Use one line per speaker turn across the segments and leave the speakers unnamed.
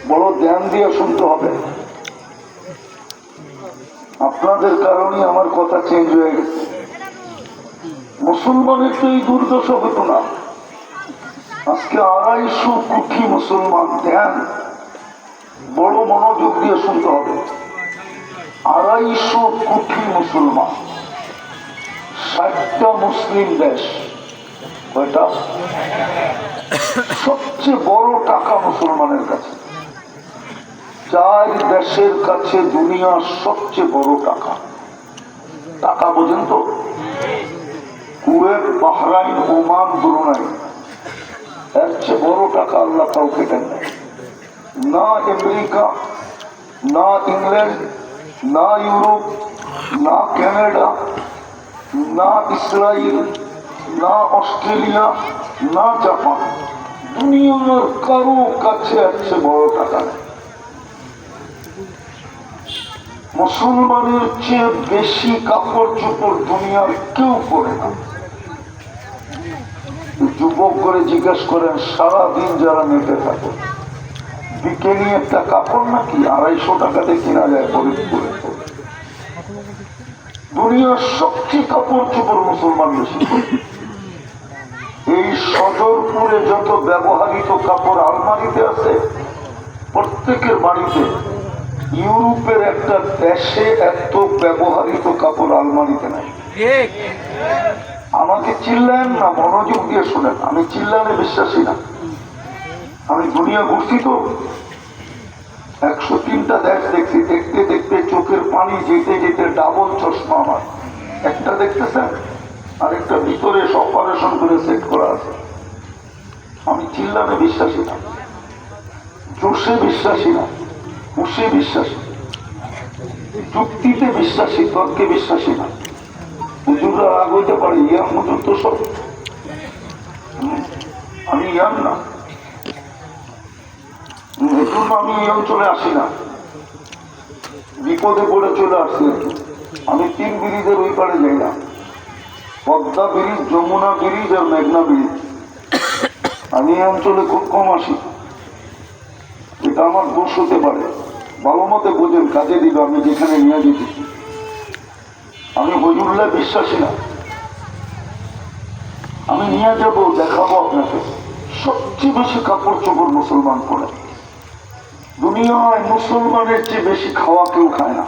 বড় ধ্যান দিয়ে শুনতে হবে। আপনাদের কারণে আমার কথা চেঞ্জ হয়ে গেছে। মুসলমানের তো এই দুর্দশা হতো না। আজকে 250 কোটি মুসলমান। ধ্যান বড় মনোযোগ দিয়ে শুনতে হবে। 250 কোটি মুসলমান, 60টা মুসলিম দেশ। কয়টা? সবচেয়ে বড় টাকা মুসলমানের কাছে। 4 দেশের কাছে দুনিয়ার সবচেয়ে বড় টাকা। টাকা বোঝেন তো? কুয়েত, বাহরাইন, ওমান, ব্রুনাই, এর চেয়ে বড় টাকা আল্লাহ কাউকে দেন নাই। না আমেরিকা, না ইংল্যান্ড, না ইউরোপ, না কানাডা, না ইসরায়েল, না অস্ট্রেলিয়া, না জাপান, দুনিয়ার কারো কাছে আছে বড় টাকা নেই। মুসলমানের চেয়ে বেশি কাপড় চোপড় দুনিয়ার কেউ পরে না। যুবক করে জিজ্ঞেস করেন, সারাদিন যারা নেটে থাকে, বিকেলে একটা কাপড় নাকি 250 টাকাতে কিনা যায় ফরিদপুরে। দুনিয়ার সবচেয়ে কাপড় চোপড় মুসলমান বেশি। এই সদরপুরে যত ব্যবহৃত কাপড় আলমারিতে আছে, প্রত্যেকের বাড়িতে ইউরোপের একটা দেশে এত ব্যবহৃত কাপড় আলমারিতে নাই। আমাকে চিল্লেন না, মনোযোগ দিয়ে শোনেন। আমি চিল্লানে বিশ্বাসী না। আমি দুনিয়া ঘুরছি তো, 103টা দেশ দেখছি। দেখতে দেখতে চোখের পানি যেতে যেতে ডাবল চশমা আমার। একটা দেখতেছেন, আর একটা ভিতরে অপারেশন করে সেট করা আছে। আমি চিল্লানে বিশ্বাসী না, জোশে বিশ্বাসী না, হুশে বিশ্বাসী, যুক্তিতে বিশ্বাসী, তর্কে বিশ্বাসী না। হুজুররা রাগ হইতে পারে, ইয়াং হুজুর তো সব। আমি ইয়াং না, এজন্য আমি এই অঞ্চলে আসি না। বিপদে পড়ে চলে আসছি। আমি 3 ব্রিজের ওই পারে যাই না। পদ্মা ব্রিজ, যমুনা ব্রিজ আর মেঘনা ব্রিজ। আমি এই অঞ্চলে খুব কম আসি। এটা আমার দোষ হতে পারে। ভালো মতে বোঝেন, কাজে দিল আমি যেখানে নিয়ে যেতেছি। আমি হুজুররা বিশ্বাসী না। আমি নিয়ে যাব, দেখাবো আপনাকে। সবচেয়ে বেশি কাপড় চোপড় মুসলমান পরে। দুনিয়ায় মুসলমানের চেয়ে বেশি খাওয়া কেউ খায় না।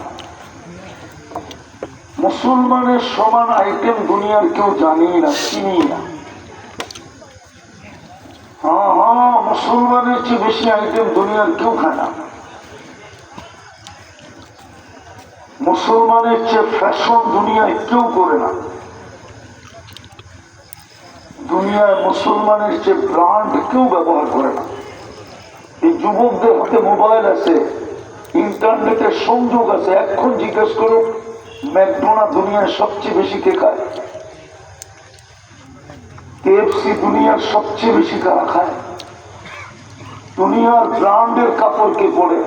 মুসলমানের সমান আইটেম দুনিয়ার কেউ জানেই না, চিনি না। হ্যাঁ, মুসলমানের চেয়ে বেশি আইটেম দুনিয়ার কেউ খায় না। মুসলমানের চেয়ে ফ্যাশন দুনিয়ায় কেউ করে না। দুনিয়ায় মুসলমানের চেয়ে ব্র্যান্ড কেউ ব্যবহার করে না। এই যুবকদের হাতে মোবাইল আছে, ইন্টারনেটের সংযোগ আছে। এখন জিজ্ঞেস করো, ম্যাকডোনাল্ড দুনিয়ার সবচেয়ে বেশি কে খায়? কেএফসি দুনিয়ার সবচেয়ে বেশি কারা খায়? দুনিয়ার ব্র্যান্ডের কাপড় কে পরে?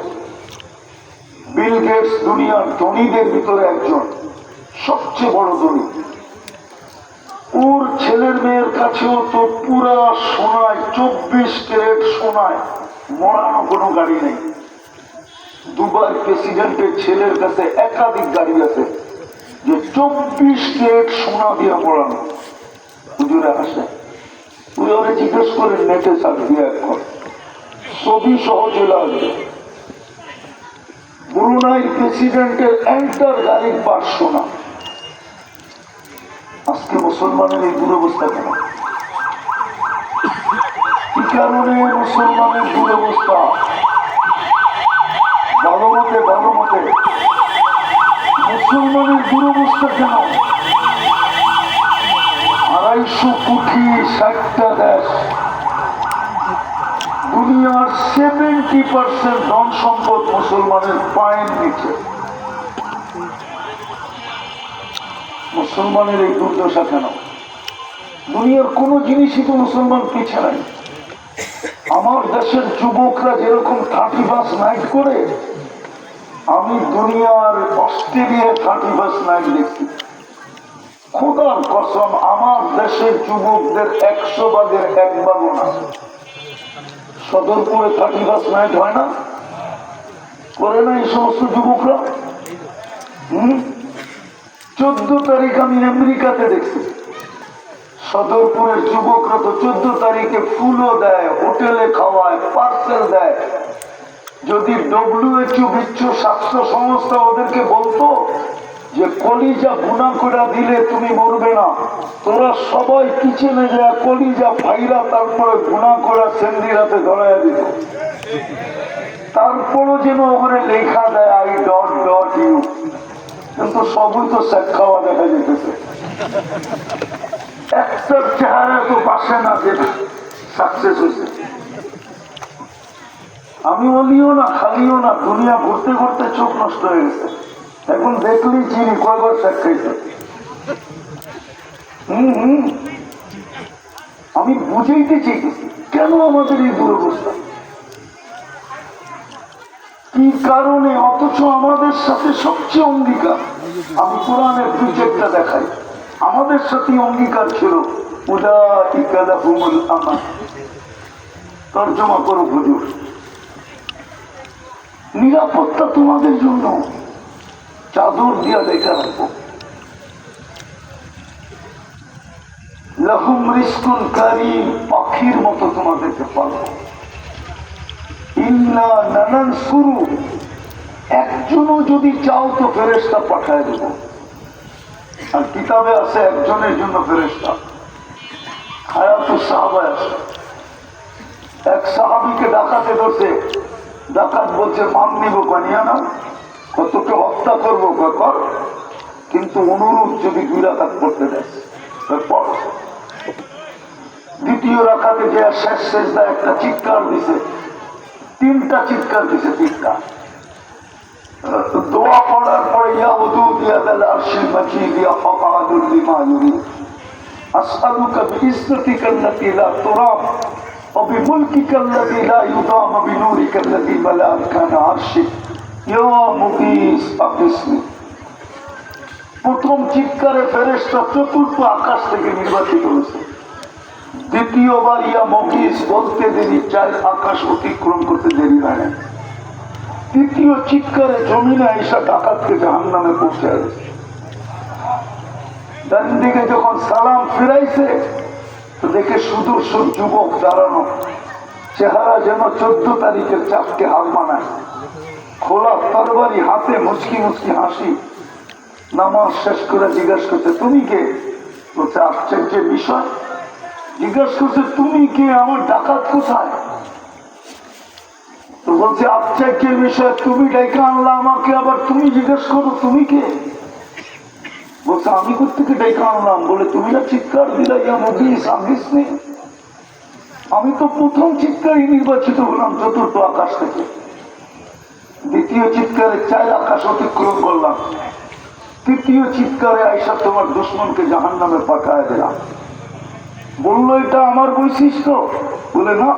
বিল গেটস দুনিয়ার ধনীদের ভিতরে একজন, সবচেয়ে বড় ধনী। ওর ছেলের মেয়ের কাছেও তো পুরা সোনায়, 24 ক্যারেট সোনায় মরানো কোনো গাড়ি নেই। দুবাই প্রেসিডেন্টের ছেলের কাছে একাধিক গাড়ি আছে যে 24 ক্যারেট সোনা দিয়ে মরানো। হুজুরে আসে, তুই ওরে জিজ্ঞেস করে নেটে সার্চ দিয়ে এখন ছবি সহ চলে আসবে। ব্রুনাই প্রেসিডেন্টের এন্টার গাড়ির পাঁচ সোনা। আজকে মুসলমানের এই দুরবস্থা কেন? কি কারণে মুসলমানের দুরবস্থা? ভালো মতে মুসলমানের দুরবস্থা কেন? 250 কোটি, 60টা দেশ, দুনিয়ার 70% ধন সম্পদ মুসলমানের পায়ের নিচে। মুসলমানের এই দুর্দশা কেন? দুনিয়ার কোন জিনিসই তো মুসলমান পিছে নাই। আমার দেশের যুবকরা যেরকম 31 নাইট করে, আমি দুনিয়ার অস্ট্রেলিয়ায় 31 নাইট দেখছি। খোদার কসম, আমার দেশের যুবকদের 100 ভাগের 1 ভাগও না। সদরপুরে 31 নাইট হয় না? করে না এই সমস্ত যুবকরা? 14 তারিখ আমি আমেরিকাতে দেখছি, সদরপুরের যুবকরা তো 14 তারিখে ফুলও দেয়, হোটেলে খাওয়ায়, পার্সেল দেয়। যদি WHO বিশ্ব স্বাস্থ্য সংস্থা ওদেরকে বলতো যে কলিজা গুনা করে দিলে তুমি মরবে না, তোরা সবাই কিচেনে যায় কলিজা ভাইরা তারপরে গুনা করে সেন্দিরাতে ধরাইয়া দিত। তারপরও যেন ওখানে লেখা দেয় I.U, কিন্তু সবই তো শেখ খাওয়া দেখা যেতেছে। একটার চেহারা তো পাশে না যে সাকসেস হয়েছে। আমি বলিও না খালিও না, দুনিয়া ঘুরতে ঘুরতে চোখ নষ্ট হয়ে গেছে। এখন দেখলেই চিনি কয়বার শেখ খাইছে। আমি বুঝাইতে চেয়েছি কেন আমাদের এই দুরবস্থা, কি কারণে, অথচ আমাদের সাথে সবচেয়ে অঙ্গীকার। আমি কোরআনের 2-4টা দেখাই, আমাদের সাথে অঙ্গীকার ছিল উলাইকা লাহুমুল আমান। তর্জমা করো হুজুর, নিরাপত্তা তোমাদের জন্য চাদর দিয়া দেখা রাখবো। লাহুম রিজকুন কারীম, পাখির মতো তোমাদেরকে পালবো। ইন্না নানানসুরু, একজনও যদি চাও তো ফেরেশতা পাঠায় দেব। আর কিতাবে আছে একজনের জন্য ফেরেশতা। হায়াতুস সাহাবায় আছে, এক সাহাবীকে ডাকাতে ধরছে, ডাকাত বলছে মান নিব কানিয়া না, কতকে হত্যা করবো কর, কিন্তু অনুরূপ যদি 2 রাকাত পড়তে দেয় পর। দ্বিতীয় রাকাতে যে শেষ সেজদা একটা চিৎকার দিছে, 3টা চিৎকার দিছে, 3টা। দোয়া পড়ার পরে ইয়া ওযুদ ইয়া যাল আরশিল মাজিদ ইয়া ফাকাদুল লিমা ইউরিদ আসআলুকা বিইজ্জতিকা আল্লাতী লা তুরাম ওয়া বিমুলকিকা আল্লাযী লা ইউদাম ওয়া বিনূরিকা আল্লাযী মালা'a আরকানা আরশিক ইয়া মুগীস আকিসনি। প্রথম চিৎকারে ফেরেশতা 4র্থ আকাশ থেকে নির্বাচিত হয়েছে। দ্বিতীয়বার ইয়া মুগীস বলতে দেরি 4 আকাশ অতিক্রম করতে দেরি হয় না। তৃতীয় চিৎকারে জমিনে আইসা ডাকাতকে জাহান্নামে পৌঁছায় গেছে। ডান দিকে যখন সালাম ফিরাইছে তো দেখে সুদর্শন যুবক দাঁড়ানো, চেহারা যেন 14 তারিখের চাপকে হার মানায়, খোলা তরবারি হাতে, মুচকি মুচকি হাসি। নামাজ শেষ করে জিজ্ঞাসা করছে তুমি কে? বলছে আশ্চর্যের বিষয়। জিজ্ঞাসা করছে তুমি কে, আমার ডাকাত কোথায়? তো বলছে আশ্চর্যের বিষয়, তুমি ডাইকা আনলা আমাকে, আবার তুমি জিজ্ঞেস করো তুমি কে? বলছে আমি কোথেকে ডাইকা আনলাম? বলে তুমি না চিৎকার দিলা ইয়া মুগীস আকিসনি। আমি তো প্রথম চিৎকারই নির্বাচিত হলাম 4র্থ আকাশ থেকে। দ্বিতীয় চিৎকারে 4 আকাশ অতিক্রম করলাম। তৃতীয় চিৎকারে আইসা তোমার দুশ্মনকে জাহান্নামে পাঠায় দিলাম। বললো এটা আমার বৈশিষ্ট্য? বলে না,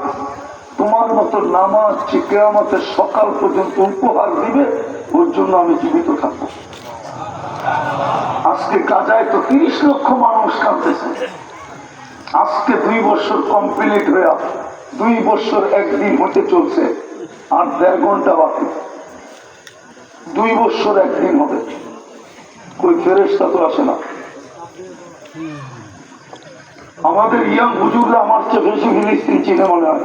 তোমার মতো নামাজ কিয়ামতের সকাল পর্যন্ত উপহার দিবে, ওর জন্য আমি জীবিত থাকবো। আজকে গাজায় তো 30 লক্ষ মানুষ কাঁদতেছে। আজকে 2 বছর কমপ্লিট হয়ে 2 বছর 1 দিন হতে চলছে, আর 1.5 ঘন্টা বাকি। 2 বছর 1 দিন হবে, কোই ফেরেশতা তো আসে না। আমাদের ইয়াং হুজুররা আমার চেয়ে বেশি ফিলিস্তিন চিনে মনে হয়।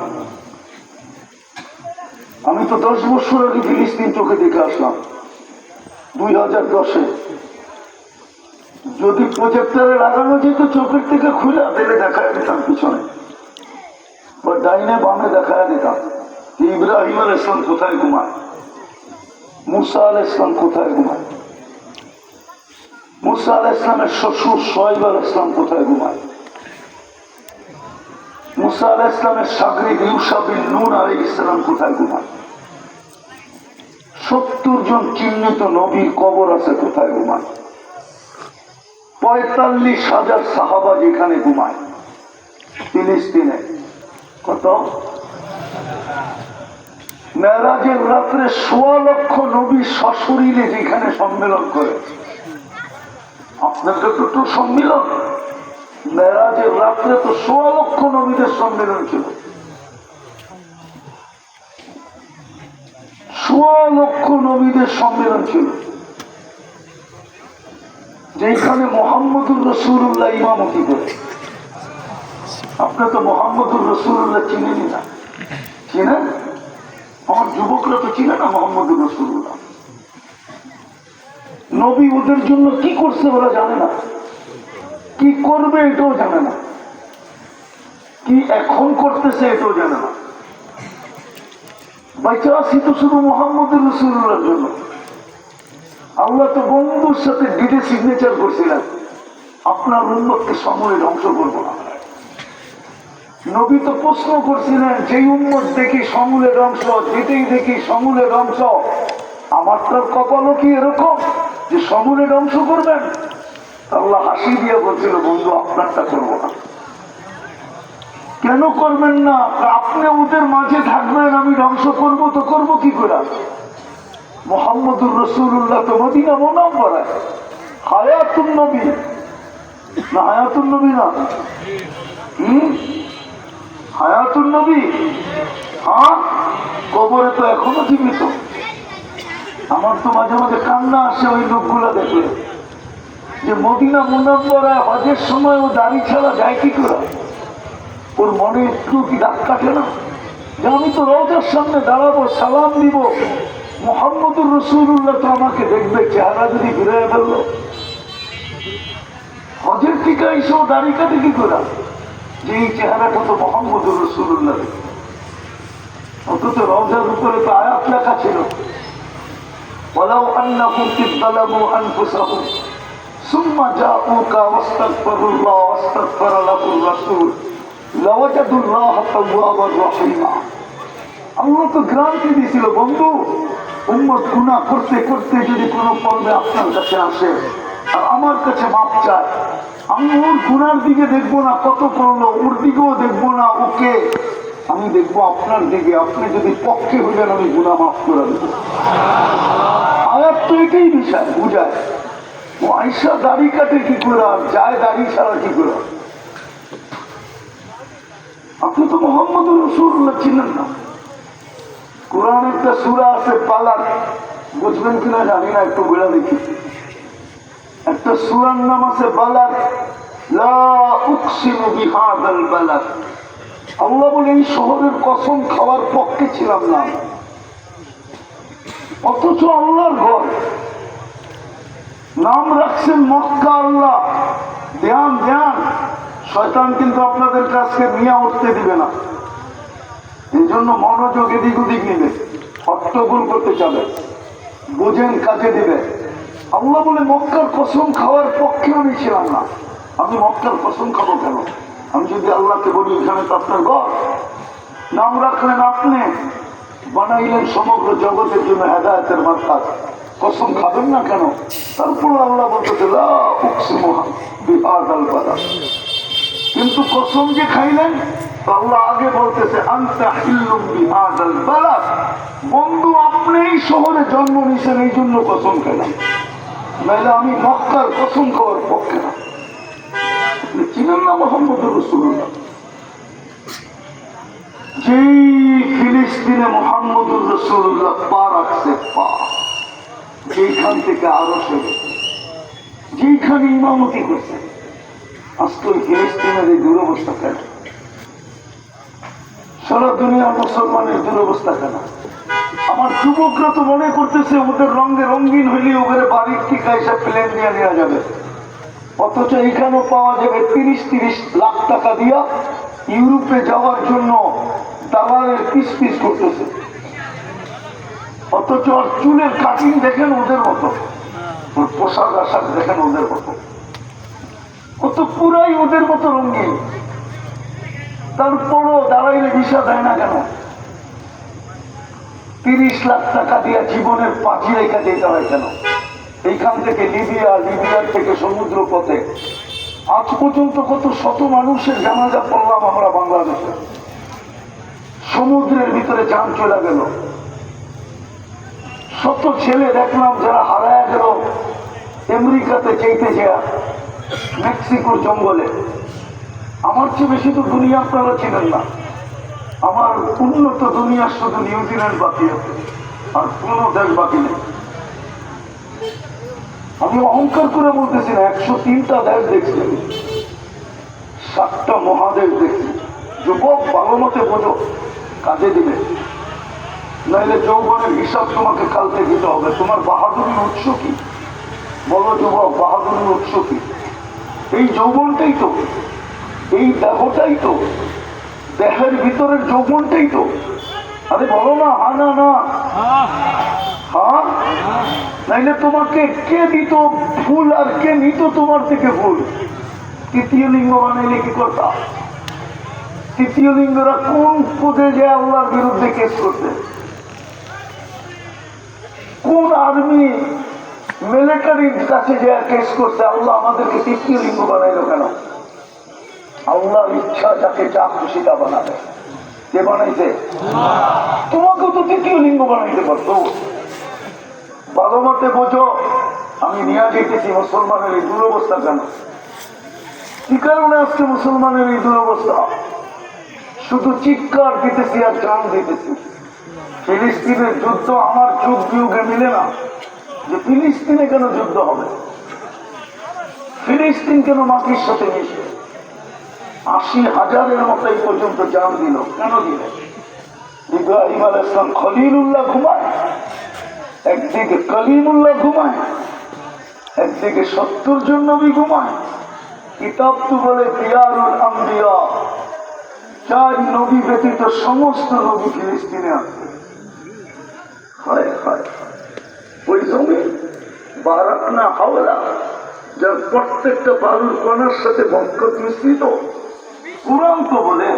আমি তো 10 বছর আগে ফিলিস্তিন চোখে দেখে আসলাম 2010-এ। যদি প্রজেক্টরে লাগানো যেত চোখের থেকে খুলে দিলে দেখায় দিতাম পিছনে, বা ডাইনে বামে দেখায় দিতাম ইব্রাহিম আলাইহিস সালাম কোথায় ঘুমায়, মুসা আলাইহিস সালাম কোথায় ঘুমায়, মুসা আলাইহিস সালামের শ্বশুর শুআয়ব আলাইহিস সালাম কোথায় ঘুমায়, মুসা আলাইহিস সালামের শাগরিদ ইউশা বিন নূন আলাইহিস সালাম কোথায় ঘুমায়, 70 জন চিহ্নিত নবীর কবর আছে কোথায় ঘুমায়, 45,000 সাহাবা যেখানে ঘুমায় ফিলিস্তিনে। কত? মেরাজের রাত্রে 1.25 লক্ষ নবী সশরীরে যেখানে সম্মেলন করে। আপনাদের তো সম্মেলন, মেরাজের রাত্রে তো 1.25 লক্ষ নবীদের সম্মেলন ছিল। লক্ষ নবীদের সম্মেলন ছিল, যেখানে মোহাম্মদুর রাসূলুল্লাহ ইমামতি করে। আপনার তো মোহাম্মদুর রাসূলুল্লাহ চিনেনি না? চিনেন? আমার যুবকরা তো চিনে না মোহাম্মদুর রাসূলুল্লাহ। নবী ওদের জন্য কি করছে ওরা জানে না, কি করবে এটাও জানে না, কি এখন করতেছে এটাও জানে না। বাইচা আছি তো শুধু মোহাম্মদুর রাসূলুল্লাহর জন্য। আল্লাহ তো বন্ধুর সাথে ডিটে সিগনেচার করছিলেন, আপনার উম্মতকে সমূলে ধ্বংস করবো না। নবী তো প্রশ্ন করছিলেন, যেই উম্মত দেখি সমূলে ধ্বংস, যেটাই দেখি সমূলে ধ্বংস, আমার তার কপালও কি এরকম যে সমূলে ধ্বংস করবেন? আল্লাহ হাসি দিয়ে বলছিল, বন্ধু আপনারটা করবো না। কেন করবেন না? আপনি ওদের মাঝে থাকবেন, আমি ধ্বংস করবো তো করবো কি করে? মুহাম্মদুর রাসূলুল্লাহ তো মদিনা মুনাওয়ারায় হায়াতুন নবী না, হায়াতুন নবী না, হায়াতুন নবী। হ্যাঁ, কবরে তো এখনো জীবিত। আমার তো মাঝে মাঝে কান্না আসে ওই লোকগুলা দেখলে, যে মদিনা মুনাওয়ারায় হজের সময় ও দাড়ি ছাড়া যায় কি করে? ওর মনে একটু কি দাগ কাটে না যে আমি তো রওজার সামনে দাঁড়াবো, সালাম দিব, মুহাম্মদুর রাসূলুল্লাহ তো আমাকে দেখবে, চেহারা যদি ঘুরে ফেললো। হজের টিকা এসেও দাড়ি কাটে কি করে? যে এই চেহারাটা তো মুহাম্মদুর রাসূলুল্লাহ। অথচ রওজার উপরে তো আয়াত লেখা ছিল, ওয়ালাউ আন্নাহুম ইযলামু আনফুসাহুম সুম্মা জাউকা ওয়াস্তাগফিরুল্লাহ ওয়াস্তাগফারা লাহুর রাসূল লাওয়াজাদুল্লাহ তাওয়াবার রহিমা। আল্লাহ তো গ্যারান্টি দিয়েছিল, বন্ধু উম্মত গুনাহ করতে করতে যদি কোনো পর্বে আপনার কাছে আসে আর আমার কাছে মাপ চায়, আমি ওর গুনার দিকে দেখবো না কত করলো, ওর দিকেও দেখবো না ওকে, আমি দেখবো আপনার দিকে। আপনি যদি পক্ষে হইলেন আমি গুনাহ মাফ করে দেবো। আয়াত তো এটাই বিষয় বুঝায়। ও আয়েশা দাড়ি কাটে কি করে আর যায় দাড়ি ছাড়া কি করে? আপনি তো মুহাম্মদুর রাসূলুল্লাহ চিনেন না। কোরআন একটা সূরা আছে বালাদ, বুঝবেন কিনা জানি না, একটু বলে দেখি। একটা সূরার নাম আছে বালাদ। লা উকসিমু বিহাযাল বালাদ। আল্লাহ বলে এই শহরের কসম খাওয়ার পক্ষে ছিলাম না, অথচ আল্লাহর ঘর নাম রাখছেন মক্কা। আল্লাহ ধ্যান ধ্যান, শয়তান কিন্তু আপনাদের কাছে নিয়ে উঠতে দিবে না। এই জন্য মনোযোগ এদিক ওদিক নিবে, হট্টগোল করতে চাবে, বোঝেন কাজে দিবে। আল্লাহ বলে মক্কার কসম খাওয়ার পক্ষে আমি ছিলাম না। আমি মক্কার কসম খাবো কেন? আমি যদি আল্লাহকে বলি এখানে তো আপনার ঘর, নাম রাখলেন আপনি, বানাইলেন সমগ্র জগতের জন্য হেদায়েতের মার্কাজ, কসম খাবেন না কেন? তারপর আল্লাহ বলতেছে লা উকসিমু বিহাযাল বালাদ। কিন্তু কসম যে খাইলেন, আল্লাহ আগে বলতেছে আনতা হিল্লুম বিহাযাল বালাদ। বন্ধু আপনি এই শহরে জন্ম নিয়েছেন, এই জন্য কসম খেলাম, নাহলে আমি মক্কার কসম খাওয়ার পক্ষে না। আপনি চিনেন না মুহাম্মদুর রাসূলুল্লাহ? যেই ফিলিস্তিনে মুহাম্মদুর রাসূলুল্লাহ পা রাখছে, পা যেখান থেকে আরো সেরে যেখানে ইমামতি করছে, আজকে ওই ফিলিস্তিনের এই দুরবস্থা কেন? সারা দুনিয়ার মুসলমানের দুরবস্থা কেন? আমার যুবকরা তো মনে করতেছে ওদের রঙে রঙিন হইলে ওদের বাড়ির টিকা এসে প্লেন নিয়ে নেওয়া যাবে, অথচ এখানেও পাওয়া যাবে 30-30 লাখ টাকা দিয়া ইউরোপে যাওয়ার জন্য দালালের পিস পিস করতেছে। অথচ আর চুলের কাটিং দেখেন ওদের মতো, ওর পোশাক আশাক দেখেন ওদের মতো, ও তো পুরাই ওদের মতো রঙিন। তারপরও দাঁড়াইলে ভিসা দেয় না কেন? 30 লাখ টাকা দিয়ে জীবনের পাখি রেখা যেতে হয় কেন? এইখান থেকে লিবিয়া, লিবিয়ার থেকে সমুদ্র পথে আজ পর্যন্ত কত শত মানুষের জানাজা পড়লাম আমরা বাংলাদেশে, সমুদ্রের ভিতরে যান চলে গেল। শত ছেলে দেখলাম যারা হারায় গেল আমেরিকাতে চাইতে যা, মেক্সিকোর জঙ্গলে। আমার চেয়ে বেশি তো দুনিয়া আপনারা চিনেন না। আমার উন্নত দুনিয়ার শুধু নিউজিল্যান্ড বাকি আছে, আর কোন দেশ বাকি নেই। আমি অহংকার করে বলতেছি না, 103টা দেশ দেখছি, 7টা মহাদেশ দেখছি। যুবক ভালো মতে বোঝো, কাজে দিবে, নাইলে যৌবনের হিসাব তোমাকে কালকে দিতে হবে। তোমার বাহাদুরির উৎস কি বলো যুবক, বাহাদুরির উৎস কি? এই যৌবনটাই তো, এই দেহটাই তো, দেহের ভিতরের যৌবনটাই তো। আরে বলো না, হা না না হ্যাঁ, নাইলে তোমাকে কে দিত ফুল আর কে নিত তোমার থেকে ফুল? তৃতীয় লিঙ্গ বানাইলে কি করতা? তৃতীয় লিঙ্গরা কোন পদে যে আল্লাহর বিরুদ্ধে কেস করতে? কোন আর্মি মিলিটারির কাছে যে কেস করতে? আল্লাহ আমাদেরকে তৃতীয় লিঙ্গ বানাইলো কেন? আল্লাহর ইচ্ছা, যাকে যা খুশি তা বানাবে। কে বানাইছে? তোমাকেও তো তৃতীয় লিঙ্গ বানাইতে পারতো। ভালো মতে বোঝো, আমি নিয়ে যেতেছি মুসলমানের এই দুরবস্থা কেন, কি কারণে আজকে মুসলমানের এই দুরবস্থা? শুধু চিৎকার দিতেছি আর জান দিতেছি। ফিলিস্তিনের যুদ্ধ আমার যুগ বিয়োগে মিলে না, যে ফিলিস্তিনে কেন যুদ্ধ হবে, ফিলিস্তিন কেন মাটির সাথে মিশে? 80,000-এর মতো এই পর্যন্ত জান দিল, কেন দিলেন? ইব্রাহিম আলাইহিস সালাম খলিলুল্লাহ ঘুমায়, একদিকে কলিমুল্লাহ ঘুমায়, একদিকে 70 জন নবী ঘুমায়। কিতাব তো বলে দিয়ারুল আম্বিয়া, 4 নবী ব্যতীত সমস্ত নবী ফিলিস্তিনে আছে। ওই জমি বারাকনা হাওলা, যার প্রত্যেকটা বালুর কণার সাথে বরকত মিশ্রিত। কুরআন তো বলে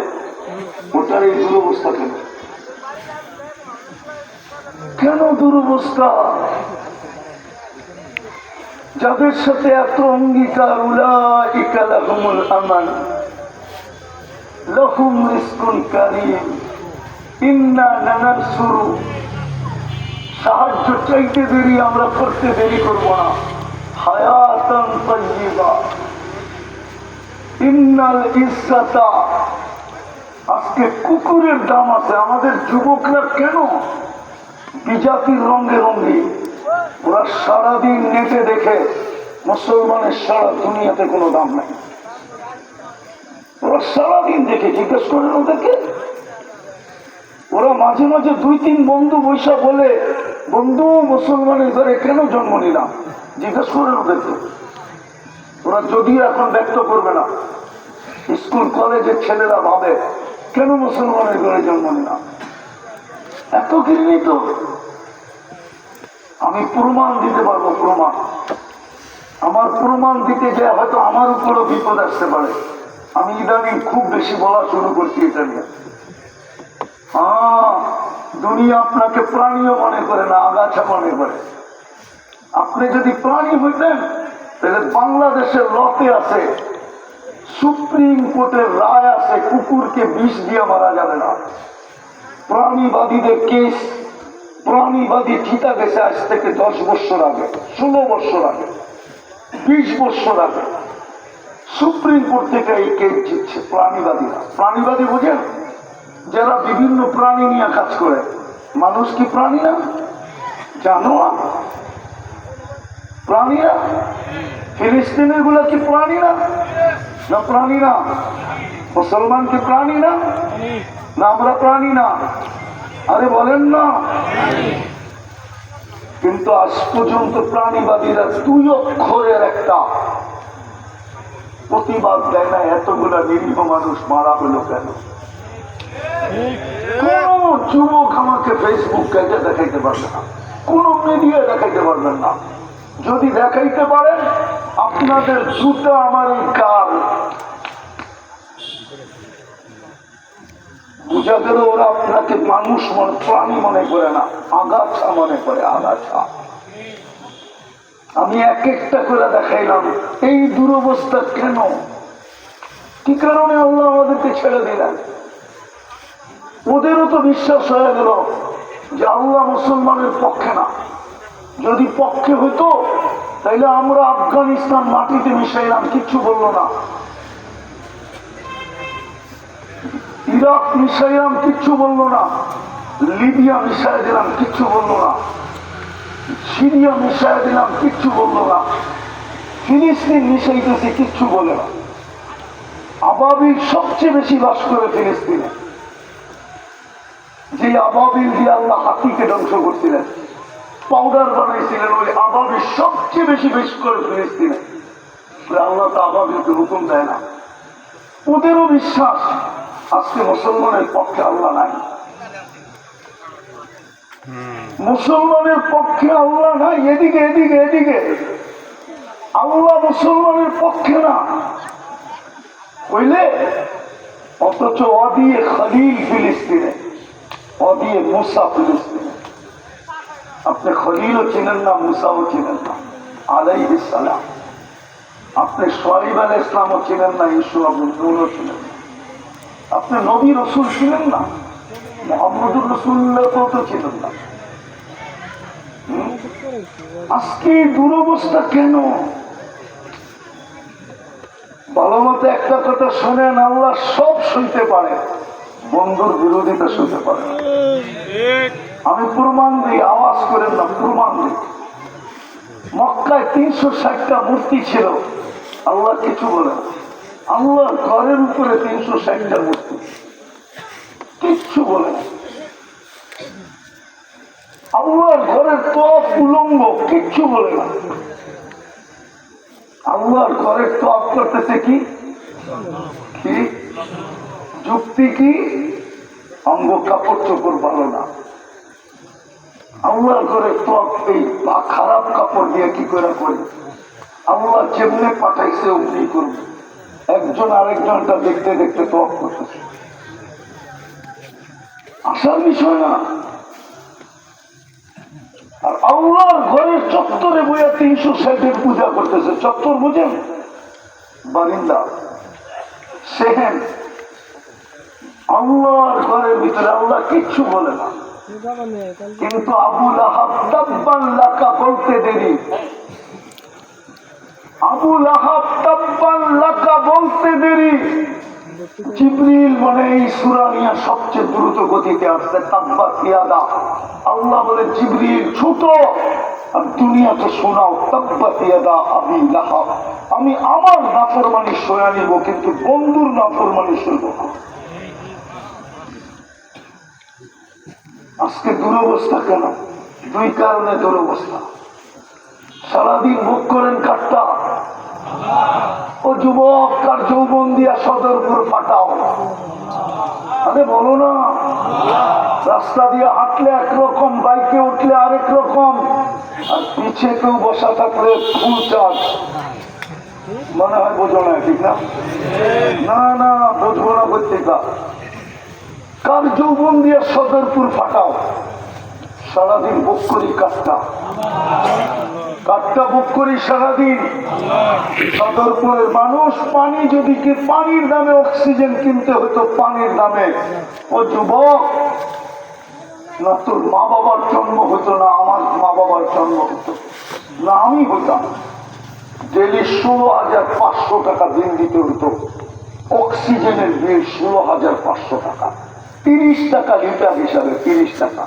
ওটার এই দুরবস্থা কেন? কেন দুরবস্থা? যাদের সাথে এত অঙ্গীকার, উলাইকা লাহুমুল আমান লাহুম রিজকুন কারীম ইন্না লানানসুরু, সাহায্য চাইতে দেরি আমরা করতে দেরি করব না, হায়াতান তাইয়্যিবা ইন্নাল ইজ্জাতা। আজকে কুকুরের দাম আছে। আমাদের যুবকরা কেন বিজাতির রঙে রঙে? ওরা সারাদিন নেটে দেখে মুসলমানের সারা দুনিয়াতে কোনো দাম নাই। ওরা সারাদিন দেখে, জিজ্ঞেস করেন ওদেরকে। ওরা মাঝে মাঝে 2-3 বন্ধু বৈশা বলে, বন্ধু মুসলমানের ঘরে কেন জন্ম নিলাম? জিজ্ঞেস করেন ওদেরকে। ওরা যদিও এখন ব্যক্ত করবে না, স্কুল কলেজের ছেলেরা ভাবে কেন মুসলমানের ঘরে জন্ম নিলাম? এত ঘৃণিত। আমি প্রমাণ দিতে পারবো, প্রমাণ। আমার প্রমাণ দিতে গিয়ে হয়তো আমার উপরও বিপদ আসতে পারে। আমি ইদানিং খুব বেশি বলা শুরু করছি এটা নিয়ে। দুনিয়া আপনাকে প্রাণীও মনে করে না, আগাছা মনে করে। আপনি যদি প্রাণী হইতেন তাহলে বাংলাদেশের লতে আছে, সুপ্রিম কোর্টের রায় আছে, কুকুরকে বিষ দিয়ে মারা যাবে না। প্রাণীবাদীদের কেস, প্রাণীবাদী ঠিকা গেছে আজ থেকে 10 বছর আগে, 16 বছর আগে, 20 বছর আগে। সুপ্রিম কোর্ট থেকে এই কেস জিতছে প্রাণীবাদীরা। প্রাণীবাদী বোঝেন? যারা বিভিন্ন প্রাণী নিয়ে কাজ করে। মানুষ কি প্রাণী না? জানোয়ার প্রাণী না? ফিলিস্তিনের গুলা কি প্রাণী না? না প্রাণী না? মুসলমান কি প্রাণী না? না আমরা প্রাণী না? আরে বলেন না। কিন্তু আজ পর্যন্ত প্রাণীবাদীরা 2 অক্ষরের একটা প্রতিবাদ দেয় না, এতগুলা নিরীহ মানুষ মারা হলো কেন? কোন যুবক আমাকে ফেসবুক কেটে দেখাইতে পারবে না, কোন মিডিয়া দেখাইতে পারবেন না। যদি দেখাইতে পারেন, আপনাদের জুতা আমার এই কাল। বুঝা গেল ওরা আপনাকে মানুষ মনে, প্রাণী মনে করে না, আগাছা মনে করে, আগাছা। আমি এক একটা করে দেখাইলাম এই দুরবস্থা কেন, কি কারণে আল্লাহ আমাদেরকে ছেড়ে দিলেন। ওদেরও তো বিশ্বাস হয়ে গেল যে আল্লাহ মুসলমানের পক্ষে না। যদি পক্ষে হইতো তাইলে আমরা আফগানিস্তান মাটিতে মিশাইলাম, কিচ্ছু বললো না। ইরাক মিশাইলাম, কিচ্ছু বললো না। লিবিয়া মিশাই দিলাম, কিচ্ছু বললো না। সিরিয়া মিশাই দিলাম, কিচ্ছু বললো না। ফিলিস্তিন মিশাইতেছে, কিচ্ছু বলে না। আবাবিল সবচেয়ে বেশি বাস করে ফিলিস্তিনে, যে আবাবিল দিয়ে আল্লাহ হাতিকে ধ্বংস করছিলেন, পাউডার বানাইছিলেন, ওই আবাবিল সবচেয়ে বেশি বেশ করে ফিলিস্তিনে। আল্লাহ তো আবাবিলকে হুকুম দেয় না। ওদেরও বিশ্বাস আজকে মুসলমানের পক্ষে আল্লাহ নাই, মুসলমানের পক্ষে আল্লাহ নাই। এদিকে এদিকে এদিকে আল্লাহ মুসলমানের পক্ষে না হইলে, অথচ অদিয়ে খলিল ফিলিস্তিনে, অদিয়ে মুসা ফিলিস্তিনে। আপনি খলিলও চিনেন না, মুসাও চিনেন না আলাইহিস সালাম। আপনি শুআয়ব আলাইহিস ইসলামও চিনেন না, ঈসা নূরও চিনেন না। আপনি নবী রসুল ছিলেন না, মুহাম্মদুর রাসূলুল্লাহকেও তো চিনেন না। আজকে দুরবস্থা কেন? ভালো মতো একটা কথা শোনেন, আল্লাহ সব শুনতে পারে, বন্ধুর বিরোধিতা শুনতে পারে। আমি প্রমাণ দিই, আওয়াজ করেন না, প্রমাণ দিই। মক্কায় 360টা মূর্তি ছিল, আল্লাহ কিছু বলে না। আল্লাহর ঘরের উপরে 360টা মূর্তি, কিচ্ছু বলে না। আল্লাহর ঘরের তওয়াফ উলঙ্গ, কিচ্ছু বলে না। আল্লাহর ঘরের তওয়াফ করতেছে কি কি যুক্তি কি? অঙ্গ কাপড় চোপড় ভালো না। আল্লাহর ঘরের তওয়াফ এই খারাপ কাপড় দিয়ে কি করে করে? আল্লাহ যেমনে পাঠাইছে অমনি করবে। একজন আরেকজনটা দেখতে দেখতে তওয়াফ করতেছে, আসার বিষয় না। আর আল্লাহর ঘরের চত্বরে বইয়া 360 পূজা করতেছে। চত্বর বুঝেন? বারিন্দা, সেহেন। আল্লাহর ঘরের ভিতরে আল্লাহ কিচ্ছু বলে না, কিন্তু আবু লাহাব তাব্বান লাকা বলতে দেরি। আবু লাহাব তাব্বান লাকা বলতে দেরি। জিবরিল মানে এই সূরা নিয়ে সবচেয়ে দ্রুত গতিতে আসছে, তাব্বাত ইয়াদা। আল্লাহ বলে জিবরিল ছোট, আর দুনিয়াকে শোনাও তাব্বাত ইয়াদা আবি লাহাব। আমি আমার নাফরমানি শোনা নিব, কিন্তু বন্ধুর নাফরমানি শুনব না। আজকে দুরবস্থা কেন? দুই কারণে দুরবস্থা। সারাদিন ভোগ করেন কাটটা, ও যুবক কার যৌবন দিয়া সদরপুর ফাটাও। আরে বলো না, রাস্তা দিয়ে হাঁটলে একরকম, বাইকে উঠলে আরেক রকম, আর পিছে কেউ বসা থাকলে ফুল চার্জ। মনে হয় বোঝো না, ঠিক না? না না, বুঝবো না পত্রিকা। কার যৌবন দিয়ে সদরপুর ফাটাও। সারাদিন ভোগ করি কাটটা, কাটটা ভোগ করি সারাদিন। সদরপুরের মানুষ পানি, যদি কি পানির দামে অক্সিজেন কিনতে হতো, পানির দামে, ও যুবক, না তোর মা বাবার জন্ম হতো, না আমার মা বাবার জন্ম হতো, না আমি হতাম। ডেলি 16,500 টাকা দিন দিতে হতো। অক্সিজেনের বিল 16,500 টাকা, 30 টাকা লিটার হিসাবে, 30 টাকা।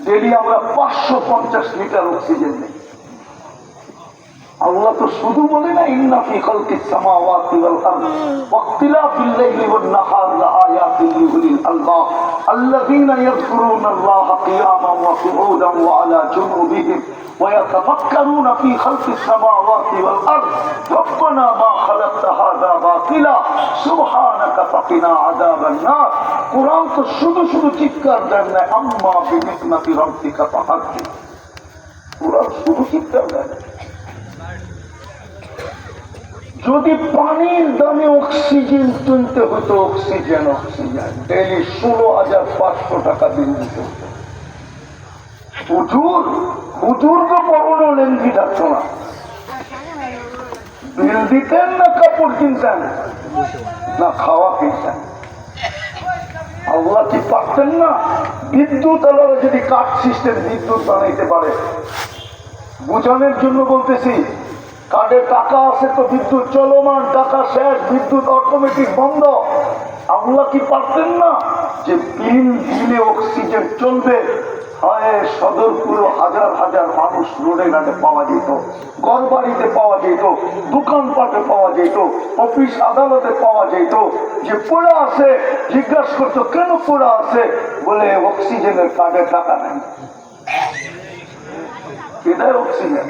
ডেলি আমরা 550 লিটার অক্সিজেন নেই। আল্লাহ তো শুধু বলে না, ইন্না ফি খালকিস সামাওয়াতি ওয়াল আরদ ওয়াখতিলাফিল লাইলি ওয়ান নাহার লাআয়াতিন লিউলিল আলবাব আল্লাযীনা ইয়াযকুরুনাল্লাহা কিয়ামান ওয়া qu'udan ওয়া আলা জুনুবিহিম ওয়া ইয়াতাফাক্কারুনা ফি খালকিস সামাওয়াতি ওয়াল আরদ রব্বানা মা খালাকতা হাযা বাতিলা সুবহানাকা ফাকিনা আযাবান নার। কুরআন তো শুধু শুধু চিৎকার দেন না, আম্মা বিনি'মাতি রাব্বিকা ফাহাদ্দিস। কুরআন শুধু চিৎকার দেন। যদি পানির দামে অক্সিজেন কিনতে হতো, অক্সিজেন ডেলি 16,500 টাকা দিন দিতে হতো। হুজুর তো কখনো লেন্দি থাকতো না। বিল দিতেন না, কাপড় কিনতেন না, খাওয়া কিনতেন। আল্লাহ কি পারতেন না? বিদ্যুৎ আলাদা যদি কাঠ সিস্টেম বিদ্যুৎ বানাইতে পারে, বোঝানোর জন্য বলতেছি। কার্ডে টাকা আছে তো বিদ্যুৎ চলমান, টাকা শেষ, বিদ্যুৎ অটোমেটিক বন্ধ। আল্লাহ কি পারতেন না যে বিলে অক্সিজেন চলবে, সদরপুর হাজার হাজার মানুষ রোডে ঘাটে পাওয়া যেত, ঘর বাড়িতে পাওয়া যেত, দোকানপাটে পাওয়া যেত, অফিস আদালতে পাওয়া যেত। যে পড়া আছে জিজ্ঞাসা করতো কেন পড়া আছে, বলে অক্সিজেনের কার্ডে টাকা নেই। এটাই অক্সিজেন।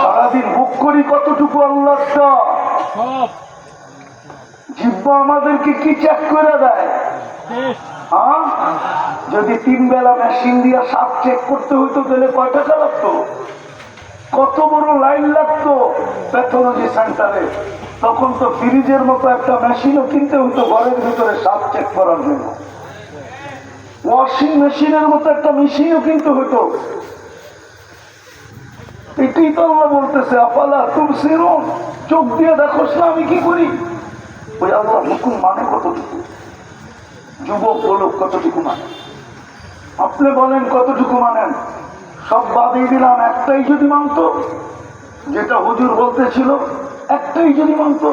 সারাদিন ভোগ করি কতটুকু আল্লাহটা। জিহ্বা আমাদেরকে কি চেক করে দেয়? যদি 3 বেলা মেশিন দিয়ে সাপ চেক করতে হইতো তাহলে কয় টাকা লাগতো? কত বড় লাইন লাগতো প্যাথোলজি সেন্টারে। তখন তো ফ্রিজের মতো একটা মেশিনও কিনতে হইতো ঘরের ভিতরে সাপ চেক করার জন্য। ওয়াশিং মেশিনের মতো একটা মেশিনও কিনতে হইতো। এটাই তো আল্লাহ বলতেছে আফালা তুবসিরুন, চোখ দিয়ে দেখোস না আমি কি করি? ওই আল্লাহ হুকুম মানে কতটুকু? যুবক বলুক কতটুকু মানে? আপনি বলেন কতটুকু মানেন? সব বাদই দিলাম, একটাই যদি মানত, যেটা হুজুর বলতেছিল, একটাই যদি মানত,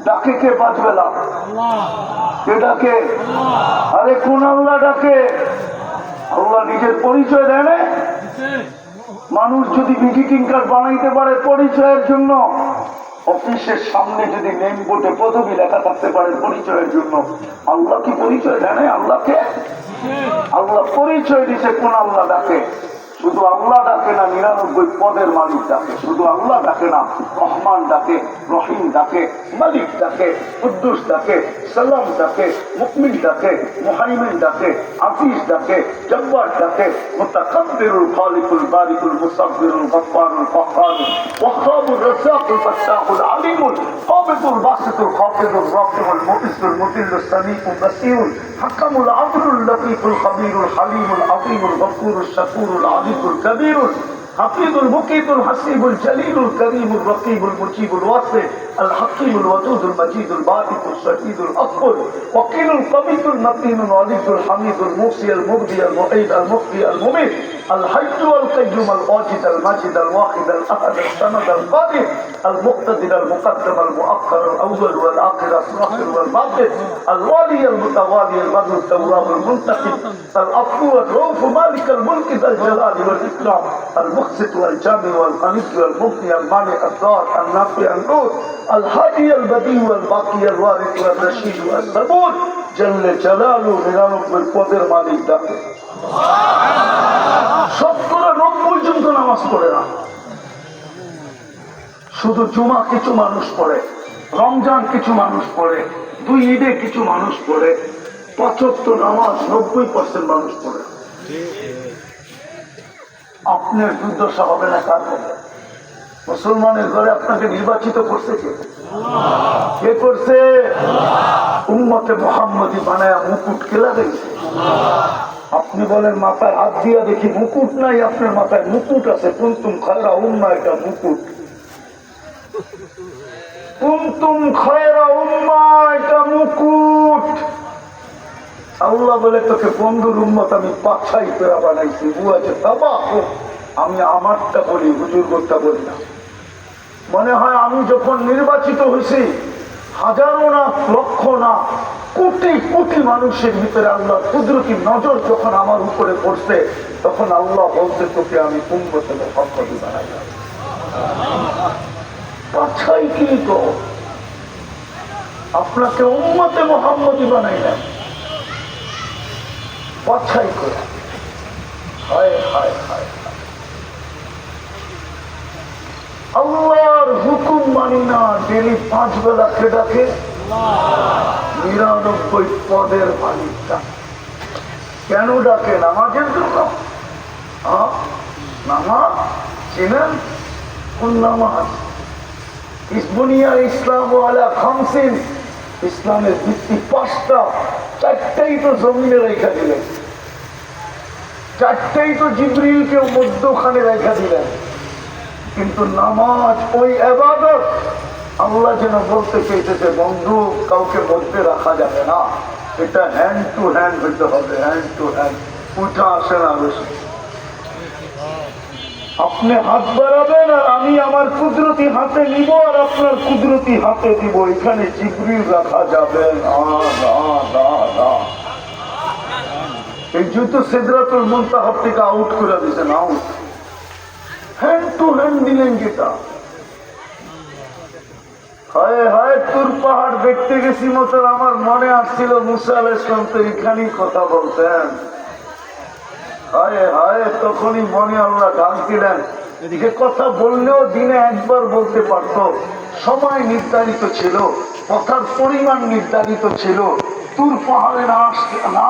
ডাকে কে বাঁচবেলা? কে ডাকে? আরে কোন আল্লাহ ডাকে? আল্লাহ নিজের পরিচয় দেয় না? মানুষ যদি ভিজিটিং কার্ড বানাইতে পারে পরিচয়ের জন্য, অফিসের সামনে যদি নেম বোর্ডে পদবি লেখা থাকতে পারে পরিচয়ের জন্য, আল্লাহ কি পরিচয় দেয় না? আল্লাহকে আল্লাহ পরিচয় দিছে কোন আল্লাহ ডাকে? শুধু আল্লাহ ডাকে না, 99 পদের মালিক ডাকে। শুধু আল্লাহ ডাকে না, রহমান ডাকে, রহিম ডাকে, মালিক ডাকে, কুদ্দুস ডাকে, সালাম ডাকে, মুকমিন ডাকে, মুহাইমিন ডাকে, আজিজ ডাকে, জব্বার ডাকে, মুতাকাব্বিরুল খালিকুল বারিকুল মুসাব্বিরুল গফফারুল কহ্হারুল ওয়াহ্হাবুর রাজ্জাকুল ফাত্তাহুল আলিমুল কাবিদুল বাসিতুল খাফিদুর রাফিউল মুইসুল মুতিল্লুস সামিউল বাসীরুল হাকামুল আদলুল লতীফুল খবীরুল হালিমুল আযীমুল গফুরুশ শাকুরুল الكبير حفيظ المقيت الحسيب الجليل الكريم الرقيب المجيب الواسع الحكيم الودود المجيد الباعث الشهيد الاكبر وكيل القبيل المتين الوليد الحميد الموصي المبدي المعيد المخفي المميت الحي والقيوم الواجد الماجد الواحد الاحد الصمد القادر المقتدر المقدم المؤخر الاول والاخر الظاهر والباطن الوالي المتوالي البر التواب المنتقم العفو والرؤوف مالك الملك ذا الجلال والاكرام المقسط والجامع والغني والمغني المانع الضار النافع النور الهادي البديع والباقي الوارث والرشيد والصبور جل جلاله 99 পদের মালিক ডাকে। 90 জন তো নামাজ পড়ে না, শুধু জুমা কিছু মানুষ পড়ে, রমজান কিছু মানুষ পড়ে, 2 ঈদে কিছু মানুষ পড়ে, 75 নামাজ 90% মানুষ পড়ে। আপনার দুর্দশা হবে না কার হবে? মুসলমানের ঘরে আপনাকে নির্বাচিত করছে কে? কে করছে? উম্মতে মুহাম্মদী বানায়া মুকুট কে লাগাইছে? আপনি বলেন মাথায় হাত দিয়া দেখি মুকুট নাই, আপনার মাথায় মুকুট আছে। কুনতুম খায়রা উম্মাহ, এটা মুকুট। কুনতুম খায়রা উম্মাহ, এটা মুকুট। আল্লাহ বলে তোকে বন্ধুর উম্মত আমি পাছাই করে বানাইছি। বুয়াছে তাবাহ, আমি আমারটা বলি, হুজুরটা বলি না। মনে হয় আমি যখন নির্বাচিত হয়েছি, হাজারো না লক্ষ না কোটি কোটি মানুষের ভিতরে আল্লাহ কুদরতি নজর যখন আমার উপরে পড়ছে, তখন আল্লাহ বলতে তোকে আমি উম্মতে মুহাম্মদী বানাইলাম। পাছাই কি তো আপনাকে উম্মতে মুহাম্মদী বানাইলাম, বাছাই করে। হায় হায় হায়, আল্লাহর হুকুম মানি না, ডেলি 5 বেলা কে ডাকে? 99 পদের মালিকটা। কেন ডাকে? নামাজের জন্য। নামাজ চেনেন? কোন নামাজ? ইসবুনিয়া ইসলাম আলা খামসিন, ইসলামের ভিত্তি 5টা, 4টাই তো জমিনে রেখা দিলেন, 4টাই তো জিবরিলকে মধ্যখানে রেখা দিলেন। কিন্তু নামাজ ওই ইবাদত, আল্লাহ যেন বলতে পেয়েছে বন্ধু কাউকে মধ্যে রাখা যাবে না, এটা হ্যান্ড টু হ্যান্ড হইতে হবে, হ্যান্ড টু হ্যান্ড। উঠা আসে না বেশি। আপনি হাত বাড়াবেন আর আমি আমার কুদরতি হাতে নিব আর আপনার কুদরতি হাতে দিব, এখানে জিবরিল রাখা যাবে না। এই জুতো সিদরাতুল মুনতাহা থেকে আউট করে দিয়েছেন, আউট। হ্যান্ড টু হ্যান্ড দিলেন যেটা। হায় হায়, তোর পাহাড় দেখতে গেছি মতো আমার মনে আসছিল মুসা আলাইহিস সালাম তো এখানেই কথা বলতেন। হায় হায়, তখনই মনে আল্লাহ ঢাক দিলেন যে কথা বললেও দিনে একবার বলতে পারতো, সময় নির্ধারিত ছিল, কথার পরিমাণ নির্ধারিত ছিল। তুর পাহাড়ে না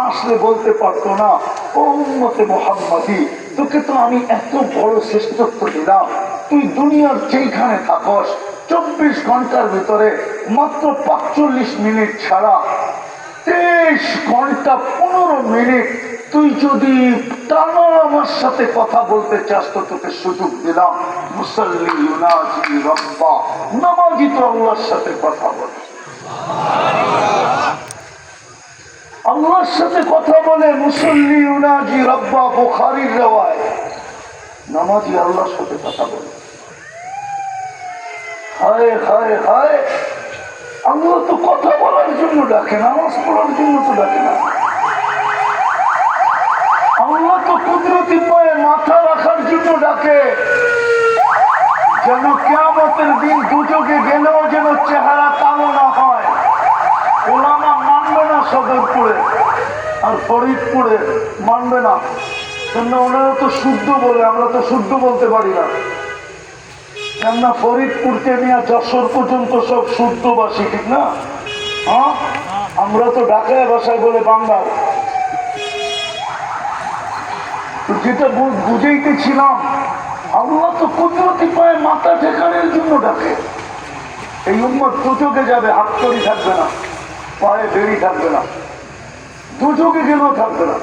আসলে বলতে পারতো না, ও উম্মতে মুহাম্মাদি, তোকে তো আমি এত বড় শ্রেষ্ঠত্ব দিলাম, তুই দুনিয়ার যেখানে থাকস 24 ঘন্টার ভিতরে মাত্র 45 মিনিট ছাড়া 23 ঘন্টা 15 মিনিট তুই যদি টানা আমার সাথে কথা বলতে চাস তো তোকে সুযোগ দিলাম। মুসাল্লি ইউনাজি রাব্বা, নামাজি তো আল্লাহর সাথে কথা বলে, আল্লাহর সাথে কথা বলে। মুসাল্লি ইউনাজি রাব্বা, বুখারীর riwayat, নামাজি আল্লাহর সাথে কথা বলে। হায় হায় হায়, আল্লাহ তো কথা বলার জন্য ডাকে, নামাজ পড়ার জন্য তো ডাকে না। আল্লাহ তো কুদরতি পায়ে মাথা রাখার জন্য ডাকে, যেন কিয়ামতের দিন দুচোখে গেলেও যেন চেহারা কালো না হয়। ওলামা মানবে না সদরপুরে আর ফরিদপুরে, মানবে না, কেননা ওনারা তো শুদ্ধ বলে, আমরা তো শুদ্ধ বলতে পারি না। কেননা ফরিদপুরকে নিয়ে যশোর পর্যন্ত সব শুদ্ধবাসী, ঠিক না? হ্যাঁ, আমরা তো ঢাকায় ভাষায় বলে বাংলা। যেটা বুঝাইতেছিলাম, আল্লাহ তো কুদরতি পায়ে মাথা ঠেকানোর জন্য ডাকে। এই উম্মত দুচোখে যাবে, হাত করি থাকবে না, পায়ে বেড়ি থাকবে না, দুচোখে গেলেও থাকবে না,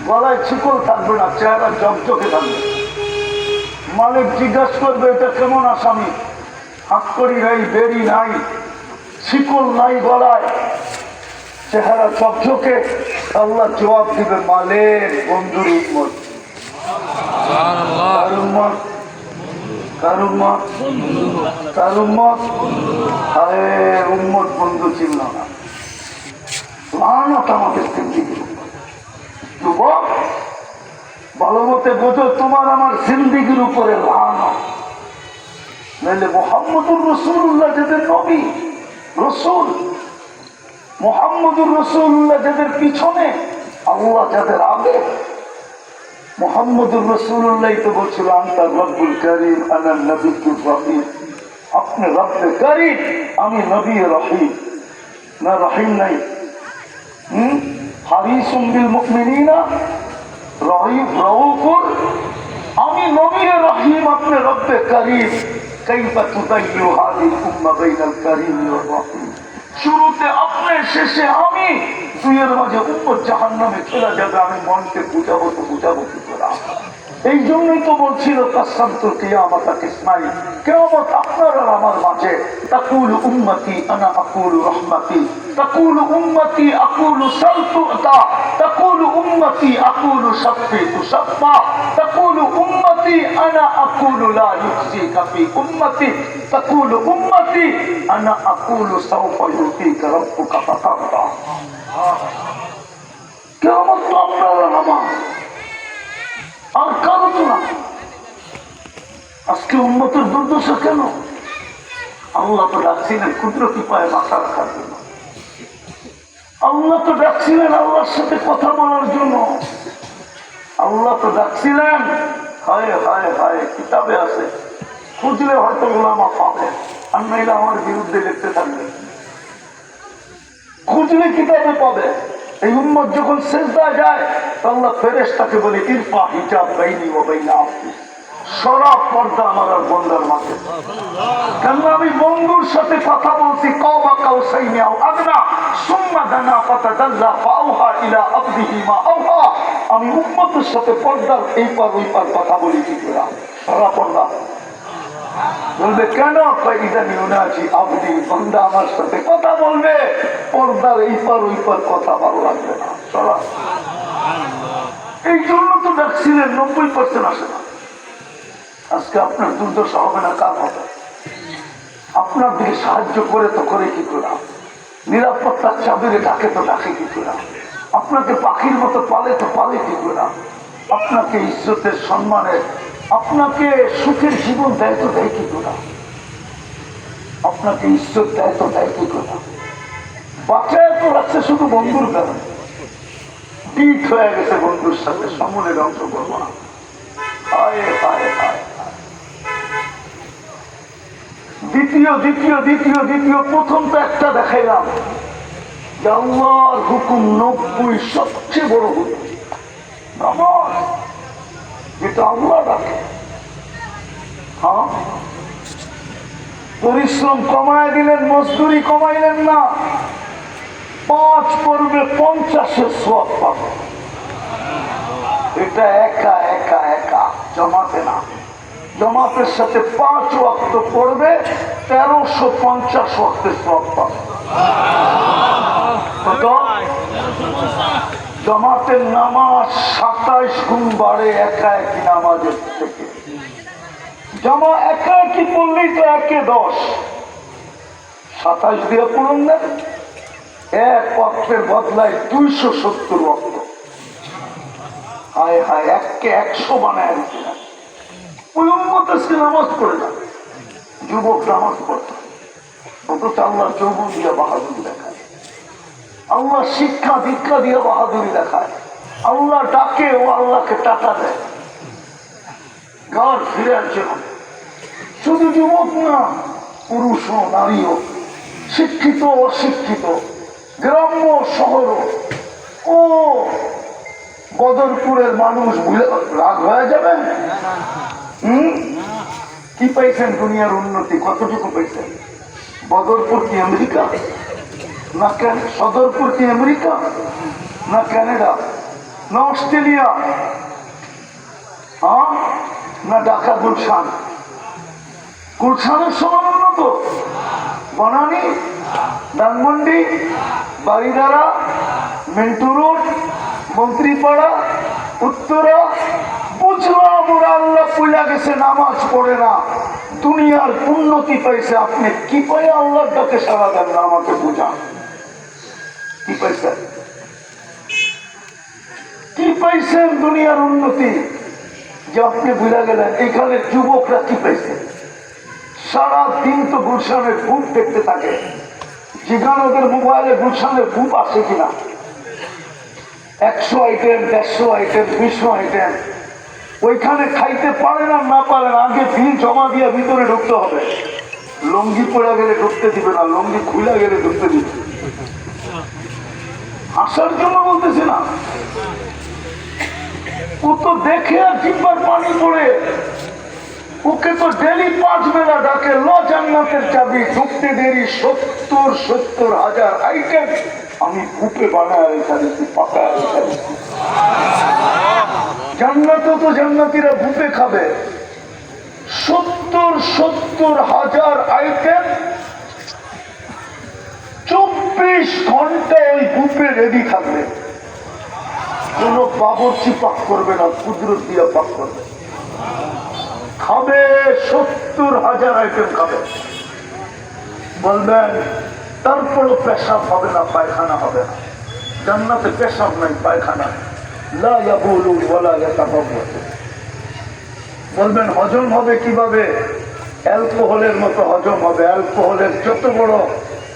গলায় শিকল থাকবে না, চেহারা চকচকে থাকবে। মালিক জিজ্ঞাসা করবে এটা কেমন আসামি, হাত করি নাই, বেড়ি নাই, শিকল নাই গলায়, চেহারা চকচকে। আল্লাহ জবাব দিবে, মালিক বন্ধুর উম্মত। কার উম্মত? কার উম্মত? কার উম্মত? আরে উম্মত বন্ধু ছিল না, লানত আমাদের জিন্দেগির উপর। যুবক, ভালো মতে বোঝো, তোমার আমার জিন্দেগির উপরে লানত। নাহলে মুহাম্মদুর রাসূলুল্লাহ যাদের নবী রসুল, মুহাম্মদুর রাসূলুল্লাহ যাদের পিছনে, আল্লাহ যাদের আগে। মুহাম্মদুর রাসূলুল্লাহ তো বলছিল, আনতা রব্বুল কারীম আনা নবিয়্যুর রহিম, আপনি রব্বে কারীম, আমি নবী রহিম। না রহিম নাই, হারিসুম বিল মুমিনিনা রহিম রাউফুর, আমি নবী রহিম, আপনি রব্বে কারীম। কাইফা তুদাইয়ু হাদিল উম্মাহ বাইনাল কারীম ওয়ার রহিম, শুরুতে আপনি, শেষে আমি, দুইয়ের মাঝে উম্মত জাহান্নামে চলে যাবে, আমি মনকে বুঝাবো তো বুঝাবো কি করে? এই জন্যই তো বলছিল কাসামতুল কিয়ামাতা কিসমাইন, কিয়ামত আপনার আর আমার মাঝে। তাকুলু উম্মতি আনা আকুলু রাহমাতি, তাকুলু উম্মতি আকুলু সালতুতা, তাকুলু উম্মতি আকুলু শাফি তুশাফা, তাকুলু উম্মতি আনা আকুলু লা ইউখজিকা ফি উম্মতি, তাকুলু উম্মতি আনা আকুলু সাওফা ইউতিকা রাব্বুকা ফাতারদা। কিয়ামত তো আপনার আর আমার, আর কারো তো না। আজকে উম্মতের দুর্দশা কেন? আল্লাহ তো ডাকছিলেন কুদরতি পায়ে মাথা রাখার জন্য, আল্লাহ তো ডাকছিলেন আল্লাহর সাথে কথা বলার জন্য, আল্লাহ তো ডাকছিলেন। হায় হায় হায়, কিতাবে আছে, খুঁজলে হয়তো ওলামা পাবে, আর নাইলে আমার বিরুদ্ধে লিখতে থাকবে। খুঁজলে কিতাবে পাবে। এই উম্মত যখন সিজদায় যায়, আল্লাহ ফেরেশতাকে বলে, ইরফা হিজাব বাইনি ওয়া বাইনা আবদি, সরা পর্দা আমার আর বান্দার মাঝে। কেন আমি বন্ধুর সাথে কথা বলছি, কাবা কাউসাইনি আও আদনা সুম্মা দানা ফাতাদাল্লা ফাআওহা ইলা আবদিহি মা আওহা। আমি উম্মতের সাথে পর্দার এই পার ওই পার কথা বলি, কি করে? সরা পর্দা। বলবে কেন? ইদানি উনাজি আবদি, বান্দা আমার সাথে কথা বলবে, পর্দার এই পার ওই পার কথা ভালো লাগবে না, সরা। এই জন্য তো ডাকছিলেন, 90% আসে না। আজকে আপনার দুর্দশা হবে না, কার হবে? আপনার দিকে সাহায্য করে তো করে কি করে? নিরাপত্তার চাবিরে ডাকে তো ডাকে কি করে? আপনাকে পাখির মতো পালে তো পালে কি করে না, আপনাকে ইজ্জতের সম্মানের, আপনাকে সুখের জীবন দেয় তো দেয় কি করে না, আপনাকে ইজ্জত দেয় তো দেয় কি করে না, বাচ্চায় তো রাখছে শুধু বন্ধুর কারণে, পিঠ হয়ে গেছে বন্ধুর সাথে সমনের অংশ করবো না। দ্বিতীয় দ্বিতীয় দ্বিতীয় দ্বিতীয় প্রথমটা একটা দেখাইলাম যে আল্লাহর হুকুম 90 সবচেয়ে বড় হুকুম নামাজ, যেটা আল্লাহ ডাকে। হ্যাঁ, পরিশ্রম কমায় দিলেন, মজদুরি কমাইলেন না, 5 পড়বে 50-এর সওয়াব পাবে। এটা একা একা একা জমাতে না, জমাতের সাথে 5 ওয়াক্ত পড়বে 1350 ওয়াক্তের সওয়াব পাবে। জমাতের নামাজ 27 গুণ বাড়ে একা একই নামাজের থেকে। জমা একা একই পড়লেই তো 1-এ 10, 27 দিয়ে পড়ুন না, এক ওয়াক্তের বদলায় 270 ওয়াক্ত। হায় হায়, 1-কে 100 বানায় দিচ্ছে না। ওই উম্মত আজকে নামাজ পড়ে না, যুবক নামাজ পড়ে, অথচ আল্লাহর যৌবন দিয়ে বাহাদুরি দেখায়, আল্লাহ শিক্ষা দীক্ষা দিয়ে বাহাদুরি দেখায়, আল্লাহ ডাকে ও আল্লাহকে টাকা দেয়। ঘর ফিরে আসছে না, শুধু যুবক না, পুরুষ ও নারীও, শিক্ষিত অশিক্ষিত, গ্রাম্য শহরও। ও বদরপুরের মানুষ রাগ হয়ে যাবেন? কি পাইছেন দুনিয়ার উন্নতি? কতটুকু পাইছেন? বদরপুর কি আমেরিকা না? সদরপুর কি আমেরিকা না কানাডা না অস্ট্রেলিয়া? হ্যাঁ, না ঢাকা গুলশান? গুলশানের সমান উন্নত? বনানী, ধানমন্ডি, বাড়িধারা, মিন্টু রোড, মন্ত্রীপাড়া, উত্তরা। বুঝলাম ওরা আল্লাহ পূজা গেছে, নামাজ পড়ে না, দুনিয়ার উন্নতি পাইছে। আপনি কি পাই আল্লাহর ডাকে সারা দেন না? আমাকে বুঝান কি পাইছেন, কি পাইছেন দুনিয়ার উন্নতি যে আপনি বুঝা গেলেন? এখানে যুবকরা কি পাইছে? সারা দিন তো গুলশানের ভূপ দেখতে থাকে, যেখানে ওদের মোবাইলে গুলশানের ভূপ আসে কিনা, 100 আইটেম, 150 আইটেম, 200 আইটেম। ওইখানে খাইতে পারে না, না পারেন, আগে বিল জমা দিয়ে ভিতরে ঢুকতে হবে। লঙ্গি পড়া গেলে ঢুকতে দিবে না, লঙ্গি খুলে গেলে ঢুকতে দিবে। আসার জন্য বলতেছি না, ও তো দেখে আর জিব্বার পানি পড়ে। ওকে তো ডেলি 5 বেলা ডাকে, ল জান্নাতের চাবি, ঢুকতে দেরি 70,000 আইটেম আমি কূপে বানায় রেখা দিচ্ছি, পাকায় রেখা দিচ্ছি। জান্নাতও তো জান্নাতিরা কূপে খাবে। 70,000 আইটেম 24 ঘন্টা ওই কূপে রেডি থাকবে। কোন বাবরচি পাক করবে না, কুদরত দিয়ে পাক করবে। খাবে 70,000 আইটেম খাবে। বলবেন তারপরও পেশাব হবে না, পায়খানা হবে না? জান্নাতে পেশাব নাই, পায়খানা। লা ইয়াবুলু ওয়ালা ইয়াতাবাওয়াতু। বলবেন হজম হবে কিভাবে? অ্যালকোহলের মতো হজম হবে। অ্যালকোহলের যত বড়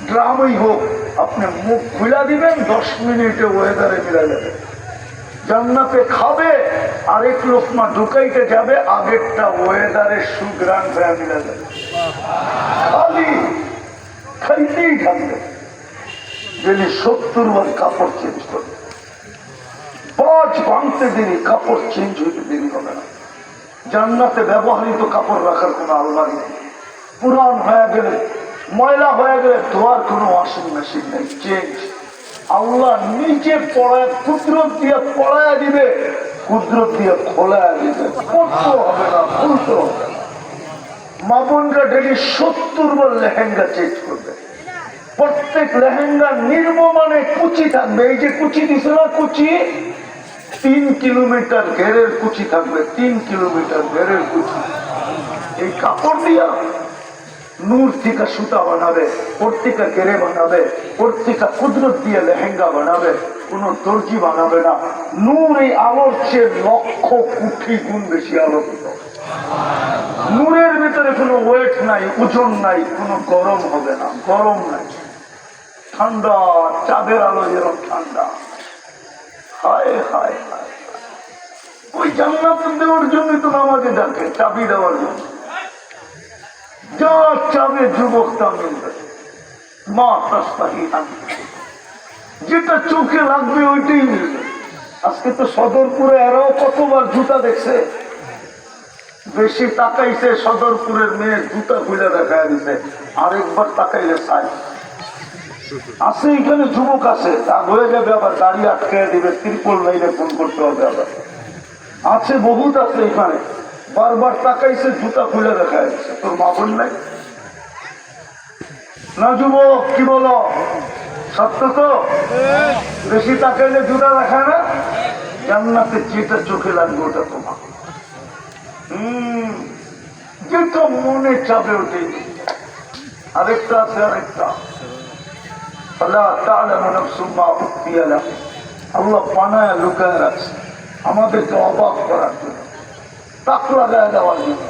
ড্রামই হোক, আপনি মুখ খুলা দিবেন, 10 মিনিটে ওয়েদারে মিলা যাবে। জান্নাতে খাবে, আরেক লোকমা ঢুকাইতে যাবে, আগেরটা ওয়েদারের সুগ্রাণ হয়ে মিলা যাবে। খালি খাইতেই থাকবে। যদি 70 বার কাপড় চেঞ্জ করবে, 5 ভাঙতে দেরি, কাপড় চেঞ্জ হইতে দেরি হবে না। জান্নাতে ব্যবহৃত কাপড় রাখার কোনো আলমারি নেই। পুরান হয়ে গেলে, ময়লা হয়ে গেলে ধোয়ার কোনো ওয়াশিং মেশিন নেই, চেঞ্জ। আল্লাহ নিজে পড়ায়, কুদরত দিয়ে পড়ায় দিবে, কুদরত দিয়ে খোলায় দিবে। পড়তে হবে না, খুলতে হবে না। মা বোনরা ডেলি 70 বার লেহেঙ্গা চেঞ্জ করবে। প্রত্যেক লেহেঙ্গা নির্মমানে কুচি থাকবে। এই যে কুচি দিছে না, কুচি 3 কিলোমিটার ঘেরের কুচি থাকবে, 3 কিলোমিটার ঘেরের কুচি। এই কাপড় দিয়া নূর থেকে সুতা বানাবে, ওর থেকে ঘেরে বানাবে, ওর থেকে কুদরত দিয়ে লেহেঙ্গা বানাবে। কোন দর্জি বানাবে না। নূর এই আলোর চেয়ে লক্ষ কোটি গুণ বেশি আলোকিত। নূরের ভিতরে কোনো ওয়েট নাই, ওজন নাই, কোনো গরম হবে না, গরম নাই, ঠান্ডা, চাঁদের আলো যেরকম ঠান্ডা। হায় হায় হায়, ওই জান্নাত দেওয়ার জন্য তো নামাজে ডাকে, চাবি দেওয়ার জন্য। যা চাবে যুবক তা মিলবে, মা তাস্তাহি আনবে, যেটা চোখে লাগবে ওইটাই মিলবে। আজকে তো সদরপুরে এরাও কতবার জুতা দেখছে, বেশি তাকাইছে, সদরপুরের মেয়ে জুতা খুলে দেখা দিছে, আরেকবার তাকাইলে সাই আছে। এখানে যুবক আছে, রাগ হয়ে যাবে, আবার গাড়ি আটকে দিবে, ত্রিপল লাইনে ফোন করতে হবে, আবার আছে, বহুত আছে এখানে। বারবার তাকাইছে, জুতা খুলে দেখা দিচ্ছে, তোর মা বোন নাই না? যুবক কি বলো, সত্য তো? বেশি তাকাইলে জুতা দেখায় না। জান্নাতে যেটা চোখে লাগবে ওটা তোমার, যেটা মনে চাবে ওটাই। আরেকটা আছে, আরেকটা আল্লাহ পানায় লুকায় রাখছে আমাদেরকে অবাক করার জন্য, তাক লাগায় দেওয়ার জন্য,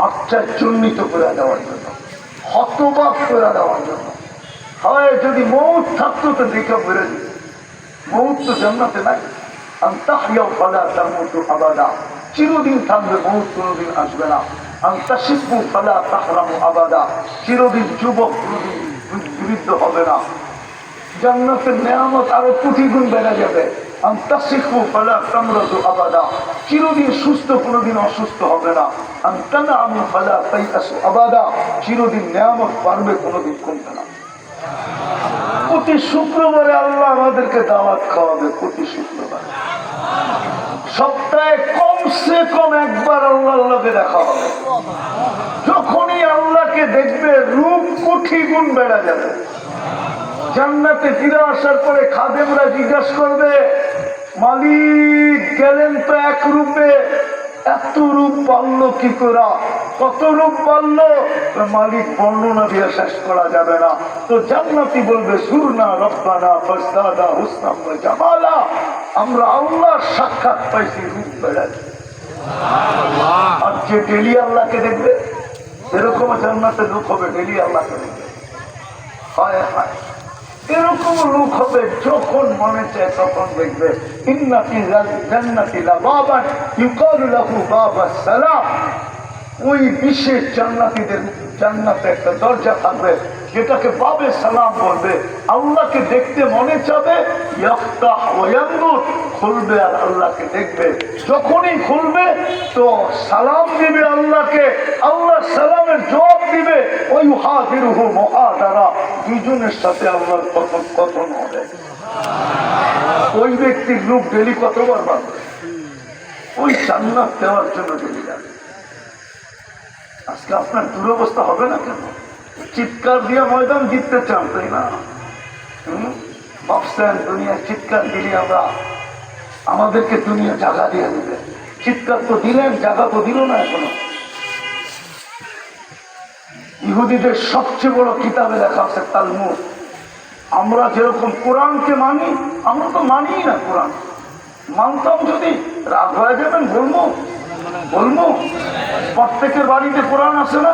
আচ্ছায় চুন্নিত করে দেওয়ার জন্য, হতবাক করে দেওয়ার জন্য। হয় যদি মৌত থাকতো তো দেখে বেড়ে দিত, মৌত তো জান্নাতে নাই। চিরদিন থাকবে, মৌত কোনদিন আসবে না। চিরদিন যুবক, কোনদিন বৃদ্ধ হবে না। জান্নাতের নেয়ামত আরো কোটি গুণ বেড়ে যাবে। চিরদিন সুস্থ, কোনদিন অসুস্থ হবে না। চিরদিন নেয়ামত পারবে, কোনদিন কমবে না। প্রতি শুক্রবারে আল্লাহ আমাদেরকে দাওয়াত খাওয়াবে, প্রতি শুক্রবার। সপ্তাহে কমসে কম একবার আল্লাহর লগে দেখা হবে। যখনই আল্লাহকে দেখবে, রূপ কোটি গুণ বেড়ে যাবে। জান্নাতে ফিরে আসার পরে খাদেমরা জিজ্ঞাসা করবে, মালিক গেলেন তো এক রূপে, এত রূপ বাড়লো কি করা, কত রূপ বাড়লো? মালিক বর্ণনা দিয়ে শেষ করা যাবে না। তো জান্নাতি বলবে, সুরনা রব্বানা ফাজদাদা হুসনাম ওয়া জামালা, আমরা আল্লাহর সাক্ষাৎ পাইছি, রূপ বেড়েছে। আর যে ডেলি আল্লাহকে দেখবে, এরকম জান্নাতের লোক হবে, ডেলি আল্লাহকে দেখবে। হায় হায়, এরকম লোক হবে যখন মনে চায় তখন দেখবে। ওই বিশেষ জান্নাতীদের জান্নাতে একটা দরজা থাকবে, যেটাকে বাবে সালাম বলবে। আল্লাহকে দেখতে মনে চাবে, খুলবে আর আল্লাহকে দেখবে। যখনই খুলবে তো সালাম দিবে আল্লাহকে, আল্লাহ সালামের জবাব দিবে। ওই হাজিরহু মুহাদারা, দুজনের সাথে আল্লাহর কথন কথন হবে। ওই ব্যক্তির রূপ ডেলি কতবার বাড়বে, ওই জান্নাত দেওয়ার জন্য ডেলি যাবে। আজকে আপনার দুরবস্থা হবে না কেন? চিৎকার দিয়ে ময়দান জিততে চান, তাই না? ভাবছেন দুনিয়ায় চিৎকার দিলে আমরা, আমাদেরকে দুনিয়া জায়গা দিয়ে দেবে? চিৎকার তো দিলেন, জায়গা তো দিল না এখনো। ইহুদিদের সবচেয়ে বড় কিতাবে লেখা আছে তালমুদ। আমরা যেরকম কোরআনকে মানি, আমরা তো মানি না কোরআন। মানতাম যদি রাগ হয়ে যাবেন, বলবো বলবো। প্রত্যেকের বাড়িতে কোরআন আছে না?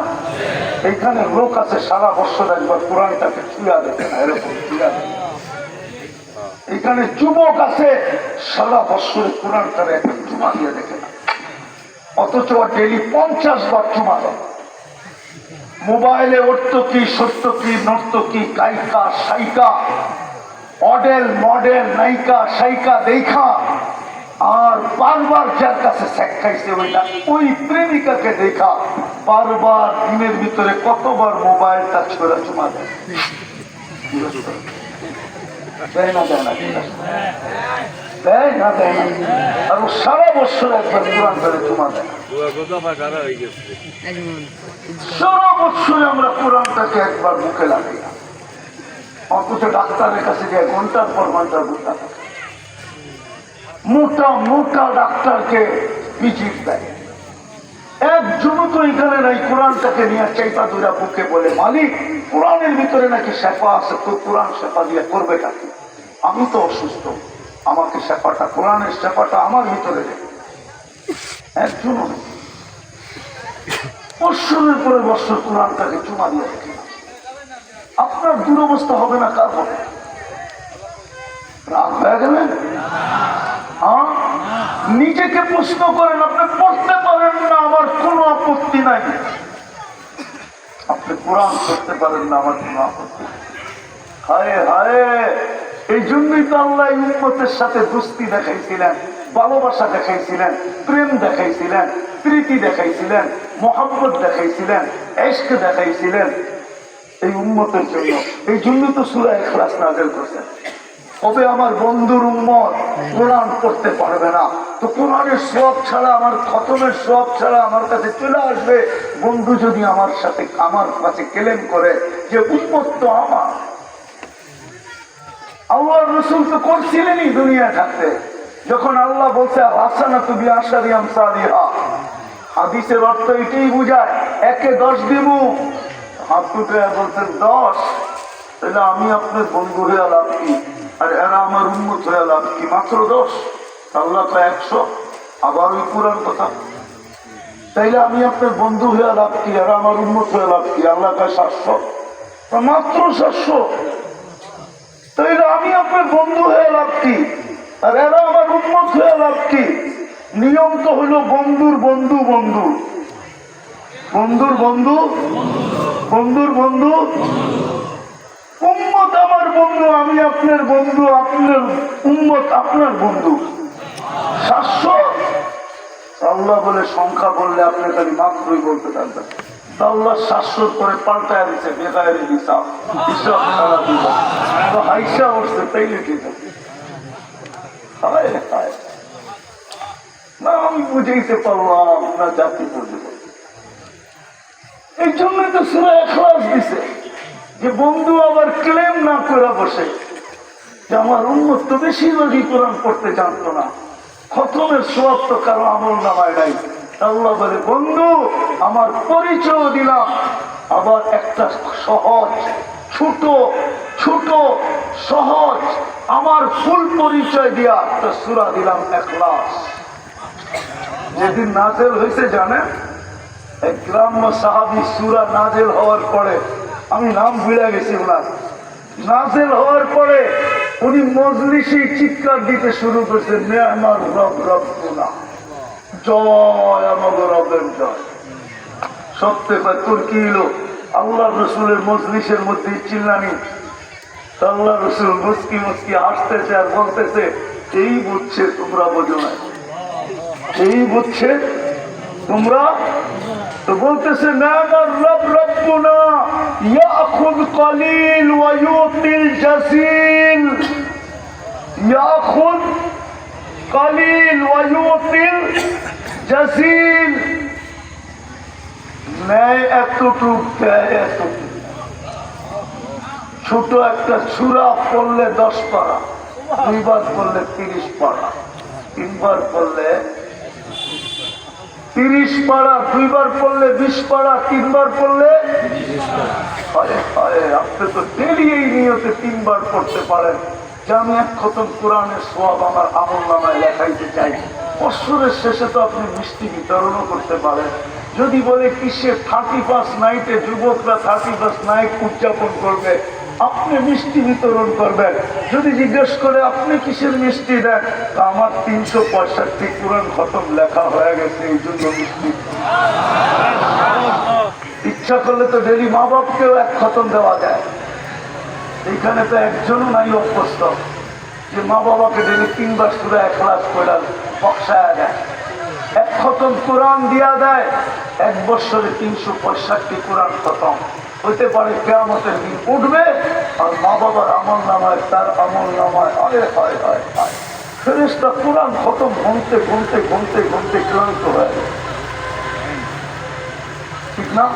এইখানে লোক আছে সারা বছর একবার কোরআনটাকে ছুঁয়া দেখে না, এরকম ছুঁয়া দেখে। এখানে যুবক আছে সারা বছরে কোরআনটারে একটা চুমা দিয়ে দেখে না, অথচ ডেলি 50 বার চুমা দেয়। মোবাইলে অর্থকি সত্যকি নর্তকি গায়িকা সাইকা, মডেল মডেল নায়িকা সাইকা দেখা, আর বারবার যার কাছে শেখ খাইছে ওই প্রেমিকাকে দেখা বারবার দিনের ভিতরে কতবার মোবাইলটা ছোড়া চুমা দেয়। দেয় না, দেয় না, দেয় না, দেয় না। আর সারা বছর একবার কোরআন ধরে চুমা দেয়। সারা বছরে আমরা কোরআনটাকে একবার মুখে লাগাই না, অথচ ডাক্তারের কাছে গিয়ে ঘন্টার পর ঘন্টা ঘন্টা মোটা মোটা ডাক্তারকে ভিজিট দেয়। একজনও তো এখানে নাই কোরআনটাকে নিয়ে চাইপা দুরা বুকে বলে, মালিক কোরআনের ভিতরে নাকি শেফা আছে, তো কোরআন শেফা দিয়ে করবে কাকে? আমি তো অসুস্থ, আমাকে শেফাটা, কোরআনের শেফাটা আমার ভিতরে নেই। একজনও নেই। বৎসরের পরে বৎসর কোরআনটাকে চুমা দিয়ে দেখি, আপনার দুরবস্থা হবে না কার হবে? রাগ হয়ে গেলেন? হ্যাঁ, নিজেকে প্রশ্ন করেন। আপনি পড়তে পারেন না, আমার কোনো আপত্তি নাই। আপনি কোরআন করতে পারেন না, আমার কোনো আপত্তি। হায় হায়, এই জন্যই তো আল্লাহ উম্মতের সাথে দোস্তি দেখাইছিলেন, ভালোবাসা দেখাইছিলেন, প্রেম দেখাইছিলেন, প্রীতি দেখাইছিলেন, মোহাম্মত দেখাইছিলেন, ইশক দেখাইছিলেন এই উম্মতের জন্য। এই জন্য তো সূরা ইখলাস নাযিল করছেন। তবে আমার বন্ধুর উম্মত কোরআন পড়তে পারবে না, তো কোরআনের সওয়াব ছাড়া, আমার খতমের সওয়াব ছাড়া আমার কাছে চলে আসবে। বন্ধু যদি আমার সাথে, আমার কাছে ক্লেম করে যে উম্মত তো আমার, আল্লাহর রাসূল তো করছিলেনই দুনিয়া থাকতে। যখন আল্লাহ বলছে হাসানাতু বিআশারি আমসালিহা, হাদিসের অর্থ এটাই বোঝায় একে 10 দিব। হাত তুলে বলছেন 10, তাহলে আমি আপনার বন্ধু হয়ে লাভ কি, আর এরা আমার উম্মত হয়ে লাভ কি? মাত্র 10, আল্লাহ তো 100। আবার ওই পুরান কথা, তাইলে আমি আপনার বন্ধু হয়ে লাভ কি, এরা আমার উম্মত হয়ে লাভ কি? আল্লাহ কয় 700, মাত্র 700। তাইলে আমি আপনার বন্ধু হয়ে লাভ কি, আর এরা আমার উম্মত হয়ে লাভ কি? নিয়ম তো হইল বন্ধুর বন্ধু বন্ধু, বন্ধুর বন্ধু বন্ধুর বন্ধু। উম্মত আমার বন্ধু, আমি আপনার বন্ধু, আপনার উম্মত আপনার বন্ধু। 700 আল্লাহ বলে সংখ্যা বললে আপনি খালি মাত্রই বলতে থাকবেন। আল্লাহ 700 করে পাল্টায় দিচ্ছে বেকারের হিসাব, হিসাব খারাপ তো হাইসা উঠছে, তাইলে ঠিক আছে। না, আমি বুঝাইতে পারলাম না জাতি বুঝে। এই জন্য তো সূরা ইখলাস দিছে যে বন্ধু আবার ক্লেম না করে বসে যে আমার উম্মত তো বেশিরভাগই কোরআন পড়তে জানতো না, খতমের সওয়াব তো কারো আমল নামায় নাই। আল্লাহ বলে বন্ধু আমার পরিচয় দিলাম, আবার একটা সহজ ছোট ছোট সহজ আমার ফুল পরিচয় দিয়া একটা সূরা দিলাম ইখলাস। যেদিন নাযিল হয়েছে জানেন, এক গ্রাম্য সাহাবী সূরা নাযিল হওয়ার পরে, আমি নাম ভুলে গেছি ওনার, নাযিল হওয়ার পরে উনি মজলিসে চিৎকার দিতে শুরু করছে, নি'মার রব রব্বুনা, জয় আমাদের রবের জয়। সত্যি তোর কি হলো? আল্লাহ রসুলের মজলিসের মধ্যে চিল্লানি। আল্লাহ রসুল মুস্কি মুস্কি হাসতেছে আর বলতেছে, এই বুঝছে তোমরা বোঝো না, এই বুঝছে তোমরা। তো বলতেছে নি'মার রব রব্বুনা ইয়াখুয কলিল ওয়া ইউতিল জাসিল, ইয়াখুয কলিল ওয়া ইউতিল জাসিল। ন্যায় এতটুক, দেয় এতটুক। ছোট একটা সূরা পড়লে 10 পারা, 2 বার পড়লে 30 পারা, 3 বার পড়লে 30 পারা, 2 বার পড়লে 20 পারা, 3 বার পড়লে। আপনি তো ডেলি এই নিয়তে 3 বার পড়তে পারেন যে আমি এক খতম কোরআনের সওয়াব আমার আমল নামায় লেখাইতে চাই। বছরের শেষে তো আপনি মিষ্টি বিতরণও করতে পারেন। যদি বলে কিসে 31 নাইটে যুবকরা 31 নাইট উদযাপন করবে, আপনি মিষ্টি বিতরণ করবেন। যদি জিজ্ঞেস করে আপনি কিসের মিষ্টি দেন, তা আমার 365 কোরআন খতম লেখা হয়ে গেছে, এই জন্য মিষ্টি। ইচ্ছা করলে তো ডেলি মা বাপকেও 1 খতম দেওয়া যায়। এইখানে তো একজনও নাই অভ্যস্ত যে মা বাবাকে ডেলি 3 বার সূরা ইখলাস পড়া বক্সায়া দেয়। 1 খতম কোরআন দিয়া দেয়, 1 বছরে 365 কোরআন খতম হইতে পারে। কিয়ামতের দিন উঠবে আর মা বাবার আমল নামায়, তার আমল নামায় ফেরেশতা কোরআন খতম গুনতে গুনতে গুনতে গুনতে ক্লান্ত হয়ে যায়। ঠিক না?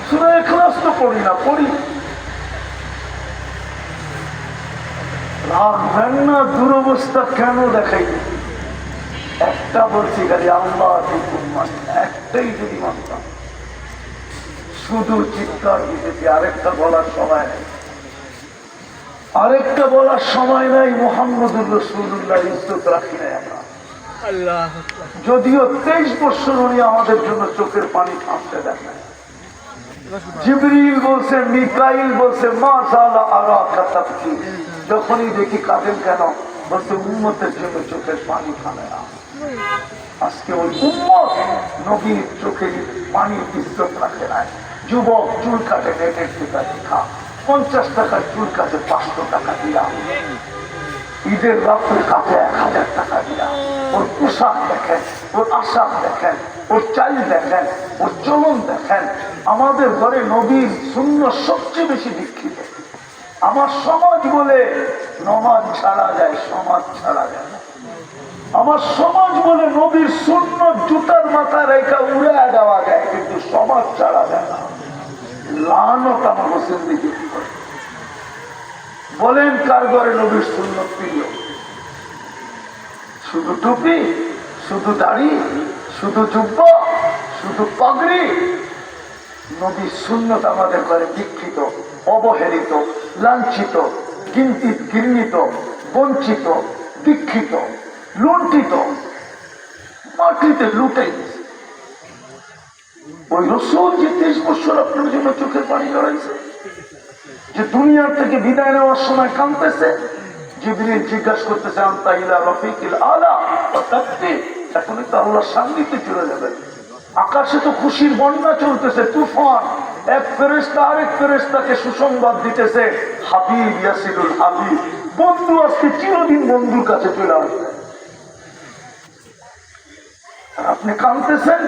সূরা ইখলাস তো পড়ি না, পড়ি না। দুরবস্থা কেন দেখাই? একটা বলছি খালি, আল্লাহ একটাই যদি মানতাম, শুধু চিৎকার দিতেছি, আরেকটা বলার সময় নেই। আরেকটা বলার সময় নাই, মুহাম্মদুর রাসূলুল্লাহ ইজ্জত রাখি নাই আমরা। যদিও 23 বছর উনি আমাদের জন্য চোখের পানি থামতে দেন নাই। জিবরিল বলছে, মিকাইল বলছে, মা জালা আরাকা তাবকি, যখনই দেখি কাঁদেন কেন, বলছে উম্মতের জন্য চোখের পানি থামে না। আজকে ওই উম্মত নবীর চোখে পানি ইজ্জত রাখে নাই। যুবক চুল কাটে নেটের টিকা দেখা, 50 টাকার চুল কাটে 500 টাকা দিয়া, ঈদের রাত্রে কাটে 1000 টাকা দিয়া। ওর পোশাক দেখেন, ওর আশাক দেখেন, ওর চাল দেখেন, ওর চলন দেখেন। আমাদের ঘরে নবীর সুন্নাত সবচেয়ে বেশি দীক্ষিত। আমার সমাজ বলে নমাজ ছাড়া যায়, সমাজ ছাড়া যায়। আমার সমাজ বলে নবীর সুন্নাত জুতার মাথা রেখা উড়ে দেওয়া যায়, কিন্তু সমাজ ছাড়া যায় না। লানত আমার হোসেন দিকে বলেন, কার ঘরে নবীর সুন্নাত প্রিয়? শুধু টুপি, শুধু দাড়ি, শুধু জুব্বা, শুধু পাগড়ি? নবীর সুন্নাত আমাদের ঘরে দীক্ষিত, অবহেলিত, লাঞ্ছিত, ঘৃণিত, বঞ্চিত, দীক্ষিত, লুণ্ঠিত, মাটিতে লুটে। ওই রসূল যে 23 বছর আপনার জন্য চোখের পানি জড়াইছে, যে দুনিয়ার থেকে বিদায় নেওয়ার সময় কাঁদতেছে, জিবরিল জিজ্ঞাসা করতেছে, আনতা ইলা রাফিকিল আলা ওয়া তাকতি, এখনই তো আল্লাহর সান্নিধ্যে চলে যাবেন। আকাশে তো খুশির বন্যা চলতেছে, তুফান। এক ফেরেশতা আরেক ফেরেশতাকে সুসংবাদ দিতেছে, হাবিব ইয়াসিলুল হাবিব, বন্ধু আজকে চিরদিন বন্ধুর কাছে চলে আসবে। আপনি কাঁদতেছেন,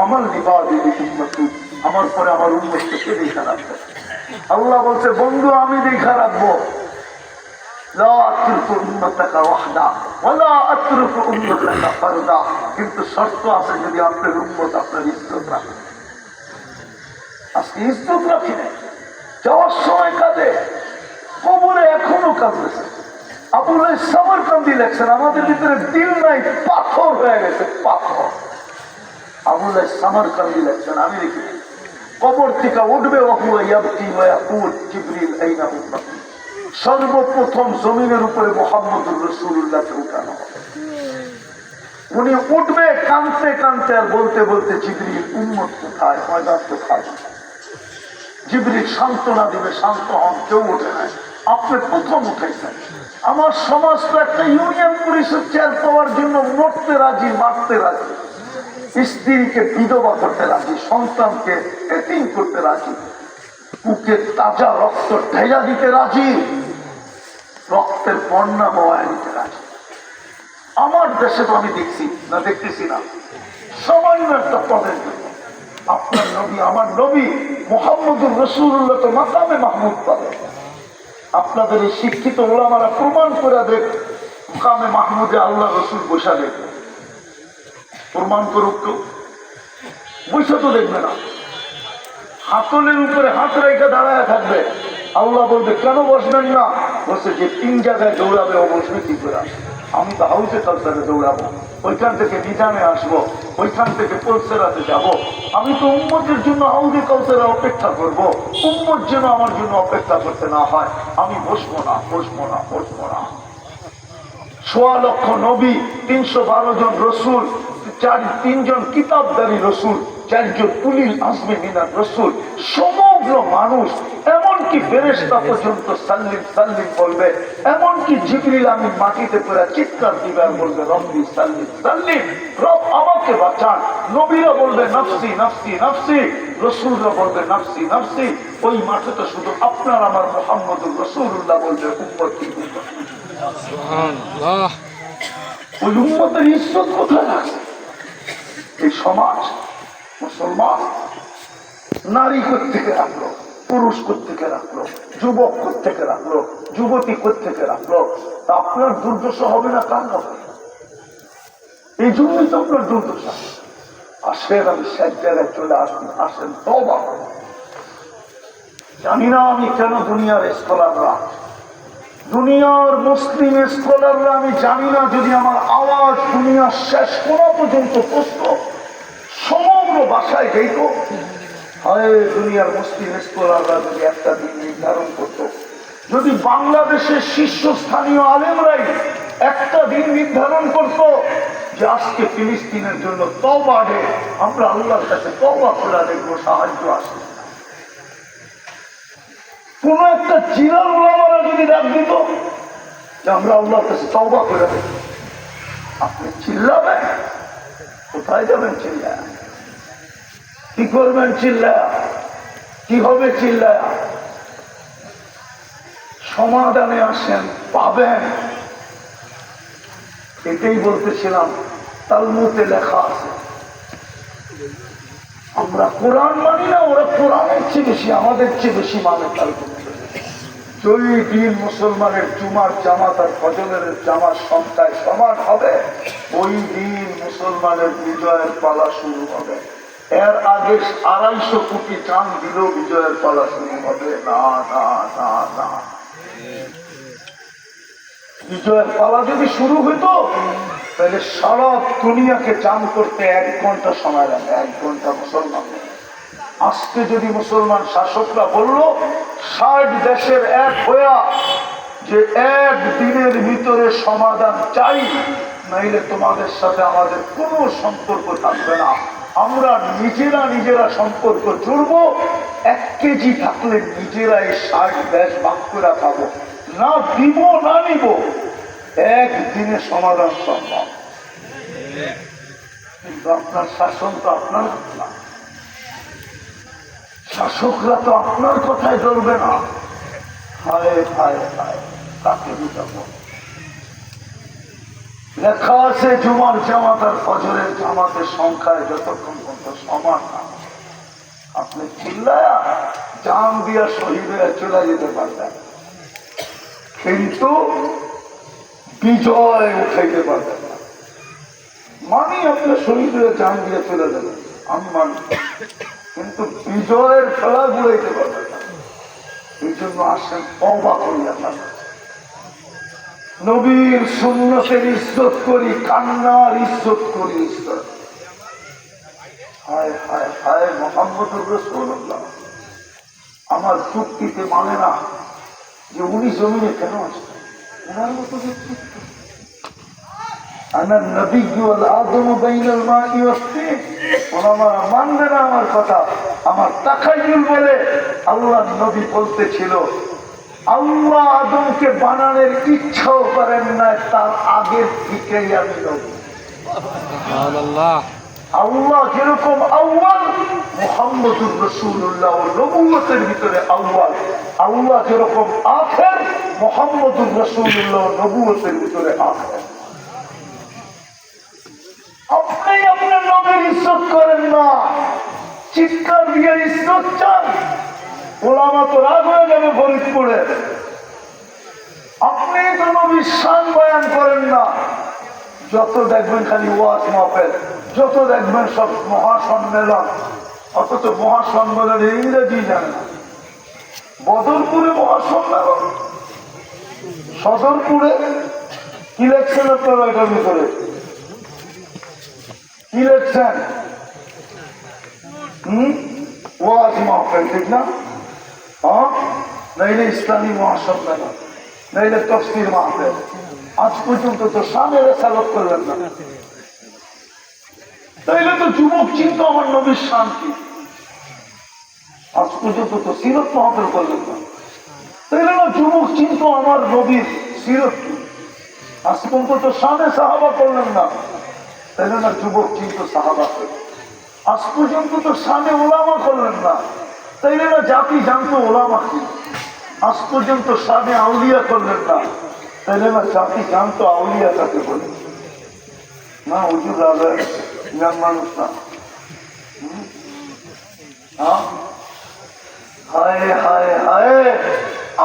আমার নিবাদি উম্মতি, আমার পরে আমার উম্মতকে কে দেখা রাখবে? আল্লাহ বলছে, বন্ধু আমি দেখা রাখবো। লা আতরুকু উম্মতাকা ওয়াহদা ওয়ালা আতরুকু উম্মতাকা ফারদা, কিন্তু শর্ত আছে, যদি আপনার উম্মত আপনার ইজ্জত রাখে। আজকে ইজ্জত রাখি নাই, যাওয়ার সময় কাঁদে, কবরে এখনো কাঁদতেছে। আবুল সামরকান্দি লেখছেন, আমাদের ভিতরে দিল নাই, পাথর হয়ে গেছে, পাথর। আবুল সামরকান্দি লেখছেন, আমি লিখি, কবর থেকে উঠবে সর্বপ্রথম জমিনের উপরে মুহাম্মদুর রাসূলুল্লাহকে উঠানো হবে। উনি উঠবে কাঁদতে কাঁদতে আর বলতে বলতে, জিবরিল উম্মত কোথায়, ময়দান কোথায়? জিবরিল সান্ত্বনা দিবে, শান্ত হন, কেউ ওঠে নাই, আপনি প্রথম উঠেছেন। আমার সমাজ তো একটা ইউনিয়ন পরিষদ চেয়ার পাওয়ার জন্য মরতে রাজি, মারতে রাজি, স্ত্রীকে বিধবা করতে রাজি, সন্তানকে এতিম করতে রাজি, বুকে তাজা রক্ত ঢেলা দিতে রাজি, রক্তের বন্যা বওয়ায় দিতে রাজি। আমার দেশে তো আমি দেখছি না, দেখতেছি না, সামান্য একটা পদের জন্য আপনার নবী, আমার নবী মুহাম্মদুর রাসূলুল্লাহ তো মাকামে মাহমুদ পাবে। আপনাদের এই শিক্ষিত ওলামারা প্রমাণ করে দেখ, মাকামে মাহমুদে আল্লাহ রসুল বসা দেখবে, প্রমাণ করুক তো, বসে তো দেখবে না, হাতলের উপরে হাত রেখে দাঁড়ায় থাকবে। আল্লাহ বলবে, কেন বসবেন না? বলছে, যে 3 জায়গায় দৌড়াবে ও বসবে কি করে? আমি তো হাউসে কালচারে দৌড়াবো, ওইখান থেকে নিজামে আসবো, ওইখান থেকে পলসেরাতে যাব। আমি তো উম্মতের জন্য হাউসে কালচারে অপেক্ষা করবো, উম্মত যেন আমার জন্য অপেক্ষা করতে না হয়। আমি বসবো না, বসবো না, বসবো না। 1.25 লক্ষ নবী, 312 জন রসুল, 3 জন কিতাবদারী রসুল, 4 জন উলিল আজমে মিনার রসুল, সমগ্র মানুষ, এমনকি ফেরেশতা পর্যন্ত সাল্লিম সাল্লিম বলবে। এমনকি জিবরিল আমিন মাটিতে পড়ে চিৎকার দিবে আর বলবে, রব্বি সাল্লিম সাল্লিম, রব আমাকে বাঁচান। নবীরা বলবে, নফসি নফসি নফসি, রসুলরা বলবে, নফসি নফসি। ওই মাঠে তো শুধু আপনার আমার মুহাম্মদুর রাসূলুল্লাহ বলবে, উম্মতি উম্মতি। সুবহানাল্লাহ। ওই উম্মতের ইজ্জত কোথায় আছে? এই সমাজ, মুসলমান নারী কোত্থেকে রাখলো, পুরুষ কোত্থেকে রাখলো, যুবক কোত্থেকে রাখলো, যুবতী কোত্থেকে রাখলো? তা আপনার দুর্দশা হবে না, কার হবে? এই জন্যই তো আপনার দুর্দশা। আসেন, আমি শেষ জায়গায় চলে আসেন, তওবা করুন। জানি না আমি কেন দুনিয়ার স্কলাররা, দুনিয়ার মুসলিম স্কলাররা, আমি জানি না, যদি আমার আওয়াজ দুনিয়ার শেষ কোনা পর্যন্ত পৌঁছত, সমগ্র বাসায় যেত, হয় দুনিয়ার মুসলিম স্কলাররা যদি একটা দিন নির্ধারণ করতো, যদি বাংলাদেশের শীর্ষস্থানীয় আলেমরাই একটা দিন নির্ধারণ করত যে আজকে ফিলিস্তিনের জন্য তওবা ডে, আমরা আল্লাহর কাছে তওবা করে দেখবো সাহায্য আসে। কোন একটা জিলার ওলামারা যদি ডাক দিত যে আমরা আল্লাহর কাছে তওবা করে দেখব, আপনি চিল্লাবেন? কোথায় যাবেন চিল্লায়া? কি করবেন চিল্লায়া? কি হবে চিল্লায়া? সমাধানে আসেন, পাবেন। এটাই বলতেছিলাম, তালমুদে লেখা আছে। আমরা কোরআন মানি না, ওরা কোরআনের চেয়ে বেশি, আমাদের চেয়ে বেশি মানে তালমুদ। যদি দিন মুসলমানের জুমার জামাত আর ফজরের জামাত সংখ্যায় সমান হবে, ওই দিন মুসলমানের বিজয়ের পালা শুরু হবে। এর আগে 250 কোটি চান দিলেও বিজয়ের পালা শুরু হবে না, না, না, না। বিজয়ের পালা যদি শুরু হইতো তাহলে সারা দুনিয়াকে জাম করতে 1 ঘন্টা সময় লাগে, 1 ঘন্টা মুসলমান। আজকে যদি মুসলমান শাসকরা বলল 60 দেশের এক হইয়া যে এক দিনের ভিতরে সমাধান চাই, নাইলে তোমাদের সাথে আমাদের কোনো সম্পর্ক থাকবে না, আমরা নিজেরা সম্পর্ক জুড়ব, 1 কেজি থাকলে নিজেরাই 60 দেশ ভাগ করে খাবো, না দিব না নিব, একদিনে সমাধান সম্ভব। কিন্তু আপনার শাসন তো আপনার না, শাসকরা তো আপনার কথায় চলবে না। হায় হায় হায়, কাকে বুঝাবো? লেখা আছে জুমার জামাত আর ফজরের জামাতের সংখ্যায় যতক্ষণ পর্যন্ত সমান না, আপনি চিল্লায়া জান দিয়া শহীদ হয়ে চলে যেতে পারবেন, কিন্তু বিজয় উঠাইতে পারবেন না। মানি আপনি শহীদ হয়ে জান দিয়ে চলে যাবেন, আমি মানি, কিন্তু বিজয়ের খেলা ঘুরাইতে পারবেন না। এই জন্য আসেন তওবা করি, আপনার নবীর সুন্নতের ইজ্জত করি, কান্নার ইজ্জত করি। ইজ্জত হায় হায় হায়, মুহাম্মদুর রাসূলুল্লাহ আমার চুক্তিতে মানে না যে উনি জমিনে কেন আসছেন, ওনার মতো ব্যক্তিত্ব। আমার নবী আদম বাইনাল মাই ওয়াসতিন, ওনারা মানবে না আমার কথা। আমার তাখাইয়ুল বলে আল্লাহ নবী বলতেছিল আল্লাহ আদমকে বানানোর ইচ্ছাও করেন না, তার আগের থেকেই আমি নবী। আল্লাহ যেরকম আউয়াল, মুহাম্মদুর রাসূলুল্লাহ নবুয়তের ভিতরে আউয়াল। আল্লাহ যেরকম আখির, মুহাম্মদুর রাসূলুল্লাহ নবুয়তের ভিতরে আখির। আপনি আপনার নবীর ইজ্জত করেন না, চিৎকার দিয়ে ইজ্জত চান, ওলামা তো রাগ হয়ে যাবে ফরিদপুরে। আপনি তো নবীর শান বয়ান করেন না, যত দেখবেন খালি ওয়াজ মাহফিল, যত দেখবেন সব মহাসম্মেলন, অথচ মহাসম্মেলন ইংরেজি জানে না। বদরপুরে মহাসম্মেলন, সদরপুরে কি লেখছেন আপনারা এটার ভিতরে? কি লেখছেন? ওয়াজ মাহফিল, ঠিক না? নাইলে ইসলামী মহাসম্মেলন, নাইলে তাফসীর মাহফিল। আজ পর্যন্ত তো শানের রেসালত করলেন না, তাইলে তো যুবক চিন্তা আমার নবীর শান কি? আজ পর্যন্ত তো সিরত মাহফিল করলেন না, তাইলে না যুবক চিন্তা আমার নবীর সিরত কি? আজ পর্যন্ত তো শানে সাহাবা করলেন না, তাইলে না যুবক চিন্তা সাহাবা করলেন। আজ পর্যন্ত তো শানে ওলামা করলেন না, তাইলে না জাতি জানতো ওলামা কি? আজ পর্যন্ত শানে আউলিয়া করলেন না, তাইলে না জাতি জানতো আউলিয়া কাকে বলে। না হুজুর রাজা ইয়াং মানুষ না। হায় হায় হায়,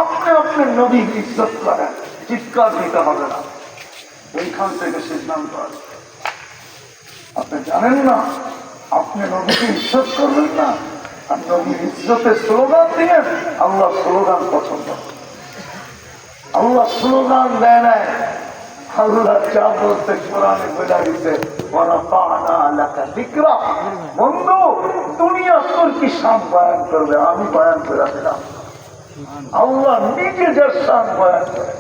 আপনি আপনার নবীর ইজ্জত করেন, চিৎকার দিতে হবে না, এইখান থেকে সিদ্ধান্ত আছে। আপনি জানেন না আপনি নবীকে ইজ্জত করবেন না, আর নবীর ইজ্জতের স্লোগান দিলেন। আল্লাহ স্লোগান পছন্দ, আল্লাহ স্লোগান দেয় নাই। আল্লাহ যা বলতে কোরআনে বলে দিতে, বন্ধু দুনিয়া তোর কি শান বয়ান করবে, আমি বয়ান করে দিলাম। আল্লাহ নিজে যার শান বয়ান করেন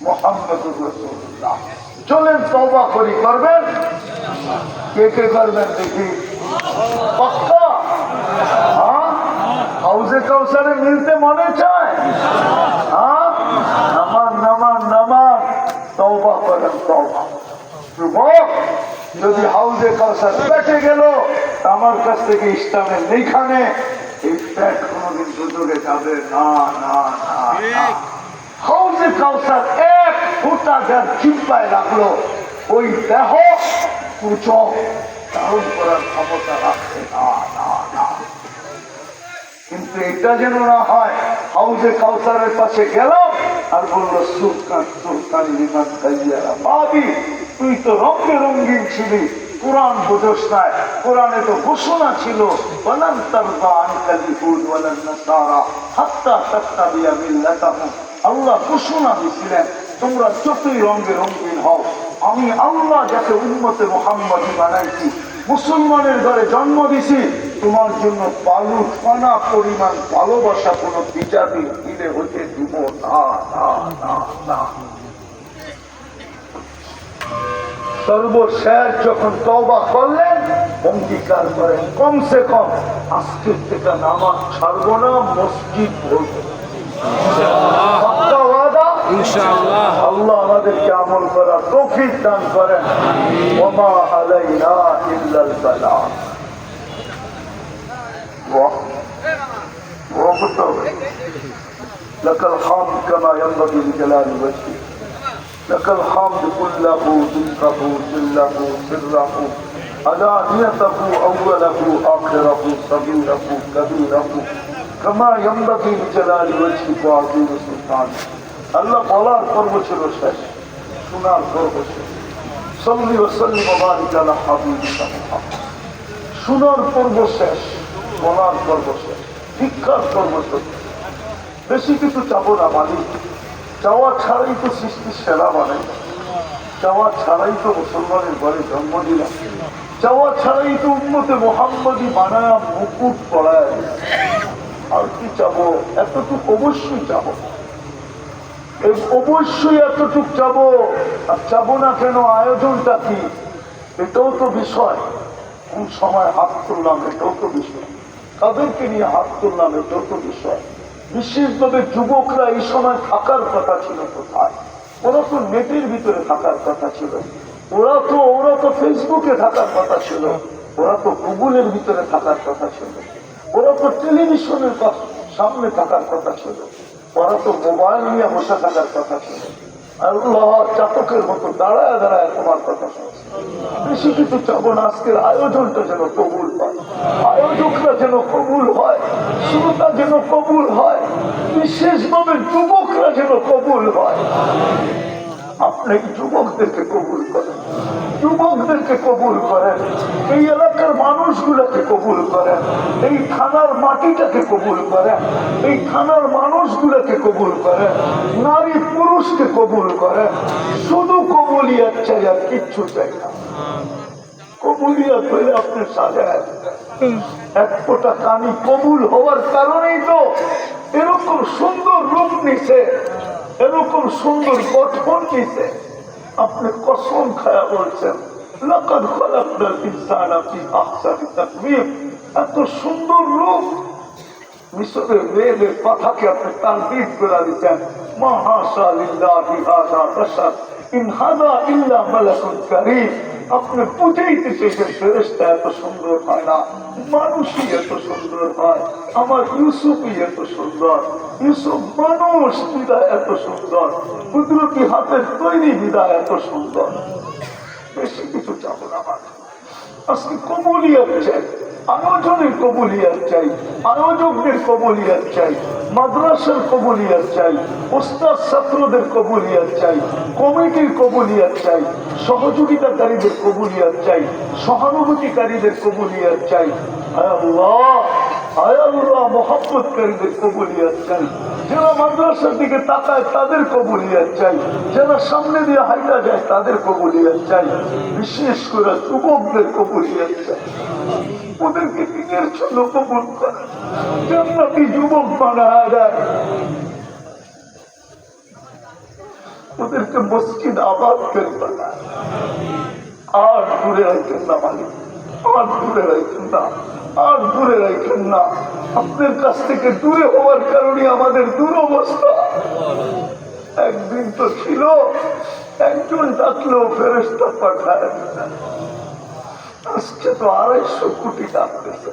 মুহাম্মদুর রাসূলুল্লাহ। চলেন তওবা করি, করবেন? কে কে করবেন দেখি? পাক্কা? হ্যাঁ, হাউজে কাউসারে মিলতে মনে চায়? হ্যাঁ, নামান নামান নামান, তওবা করেন তওবা। যুবক, যদি হাউজে কাউসার পেটে গেল, আমার কাছ থেকে ইসলামের এইখানে এই পেট কোনদিন সুযোগে যাবে না না না। হাউজে কাউসার এক ফোঁটা যার চিন্তায় রাখলো, ওই দেহ কুচো ধারণ করার ক্ষমতা রাখছে না না না। কিন্তু এটা যেন না হয় হাউজে কাউসারের পাশে গেলাম আর বললো সুলতান সুলতান লিমান খাইয়ারা ভাবি, তুই তো রঙে রঙিন ছিলি, কোরআন বোঝস নাই। কোরআনে তো ঘোষণা ছিল ওয়ালান তারদা আনকাল ইয়াহুদ ওয়ালান নাসারা হাত্তা তাত্তাবিয়া মিল্লাতাহুম। আল্লাহ ঘোষণা দিয়েছিলেন তোমরা যতই রঙে রঙিন হও, আমি আল্লাহ যাকে উম্মতে মুহাম্মদী বানাইছি, মুসলমানের ঘরে জন্ম দিছি, তোমার জন্য বালু কণা পরিমাণ ভালোবাসা কোন বিচারী দিলে হতে দিব না না না না। সর্বশেষ যখন তওবা করলেন, অঙ্গীকার করেন কমসে কম আজকের থেকে নামাজ ছাড়বো না, মসজিদ বলবো। আল্লাহ আমাদেরকে আমল করার তৌফিক দান করেন। ওমা আলাইনা ইল্লাল বালাগ। لك الحمد كما ينبغي لجلال وجهك، لك الحمد كله دقه جله سره علانيته اوله اخره صغيره كبيره كما ينبغي لجلال وجهك وعظيم سلطانك। আল্লাহ বলার পর্ব ছিল শেষ, শোনার পর্ব শেষ। সাল্লি ওয়া সাল্লিম ওয়া বারিক আলা হাবিবিকা মুহাম্মদ। শোনার পর্ব শেষ, বলার পর্ব শেষ, শিক্ষার পর্ব শেষ। বেশি কিছু চাবো না মালিক, চাওয়া ছাড়াই তো সৃষ্টির সেরা বানাই, চাওয়া ছাড়াই তো মুসলমানের ঘরে জন্ম দিলাম, চাওয়া ছাড়াই তো উম্মতে মুহাম্মদী বানায়া মুকুট পড়ায়। আর কি চাবো? এতটুকু অবশ্যই চাবো, অবশ্যই এতটুক চাবো। আর চাবো না কেন? আয়োজনটা কি? এটাও তো বিষয়। কোন সময় হাত তুললাম এটাও তো বিষয়, তাদেরকে নিয়ে হাত তুললাম এটাও তো বিষয়। বিশেষভাবে যুবকরা এই সময় থাকার কথা ছিল কোথায়? ওরা তো নেটের ভিতরে থাকার কথা ছিল, ওরা তো ফেসবুকে থাকার কথা ছিল, ওরা তো গুগলের ভিতরে থাকার কথা ছিল, ওরা তো টেলিভিশনের সামনে থাকার কথা ছিল, ওরা তো মোবাইল নিয়ে বসে থাকার কথা ছিল। আল্লাহ চাতকের মতো দাঁড়ায় দাঁড়ায় তোমার কথা শুনছে। বেশি কিছু চাবো না, আজকের আয়োজনটা যেন কবুল হয়, আয়োজকরা যেন কবুল হয়, শ্রোতা যেন কবুল হয়, বিশেষভাবে যুবকরা যেন কবুল হয়। আপনি যুবকদেরকে কবুল করেন, যুবকদেরকে কবুল করেন, এই এলাকার মানুষগুলোকে কবুল করেন, এই থানার মাটিটাকে কবুল করেন, এই থানার মানুষগুলোকে কবুল করেন, নারী পুরুষকে কবুল করেন। শুধু কবুলিয়াত চাই, আর কিচ্ছু চাই না। কবুলিয়াত হইলে আপনি সাজায় এক ফোঁটা কানি কবুল হওয়ার কারণেই তো এরকম সুন্দর রূপ নিছে, এরকম সুন্দর গঠন নিছে। আপনি কসম খায়া বলছেন লাকাদ খালাকনাল ইনসানা ফি আহসানি তাকওয়িম। এত সুন্দর রূপ মিশরের মেয়েদের কথাকে আপনি তানবিহ করে দিচ্ছেন। মা হাশা লিল্লাহি হাযা বাশার ইন হাযা ইল্লা মালাকুন কারীম। আপনি বুঝাইতে চেয়েছেন ফেরেশতা এত সুন্দর হয় না, মানুষই এত সুন্দর হয়। আমার ইউসুফই এত সুন্দর, ইউসুফ মানুষ বিদায় এত সুন্দর, কুদরতি হাতের তৈরি বিদায় এত সুন্দর। বেশি কিছু চাবো না। আজকে কবুলিয়াত চাই, আয়োজনের কবুলিয়াত চাই, আয়োজকদের কবুলিয়াত চাই, মাদ্রাসার কবুলিয়াত চাই, ওস্তাদ ছাত্রদের কবুলিয়াত চাই, কমিটির কবুলিয়াত চাই, সহযোগিতাকারীদের কবুলিয়াত চাই, সহানুভূতিকারীদের কবুলিয়াত চাই। আয় আল্লাহ, আয় আল্লাহ, মহব্বতকারীদের কবুলিয়াত চাই। যারা মাদ্রাসার দিকে তাকায় তাদের কবুলিয়াত চাই, যারা সামনে দিয়ে হাইটা যায় তাদের কবুলিয়াত চাই, বিশেষ করে যুবকদের কবুলিয়াত চাই। ওদেরকে দিনের জন্য কবুল করেন, জান্নাতি যুবক বানায় দেন, ওদেরকে মসজিদ আবাদ করে বানায়। আর দূরে রাখেন না মালিক, আর দূরে রাখেন না, আর দূরে রাখেন না। আপনার কাছ থেকে দূরে হওয়ার কারণে আমাদের দুরবস্থা। একদিন তো ছিল একজন ডাকলেও ফেরেশতা পাঠায়, আজকে তো 250 কোটি ডাকতেছে,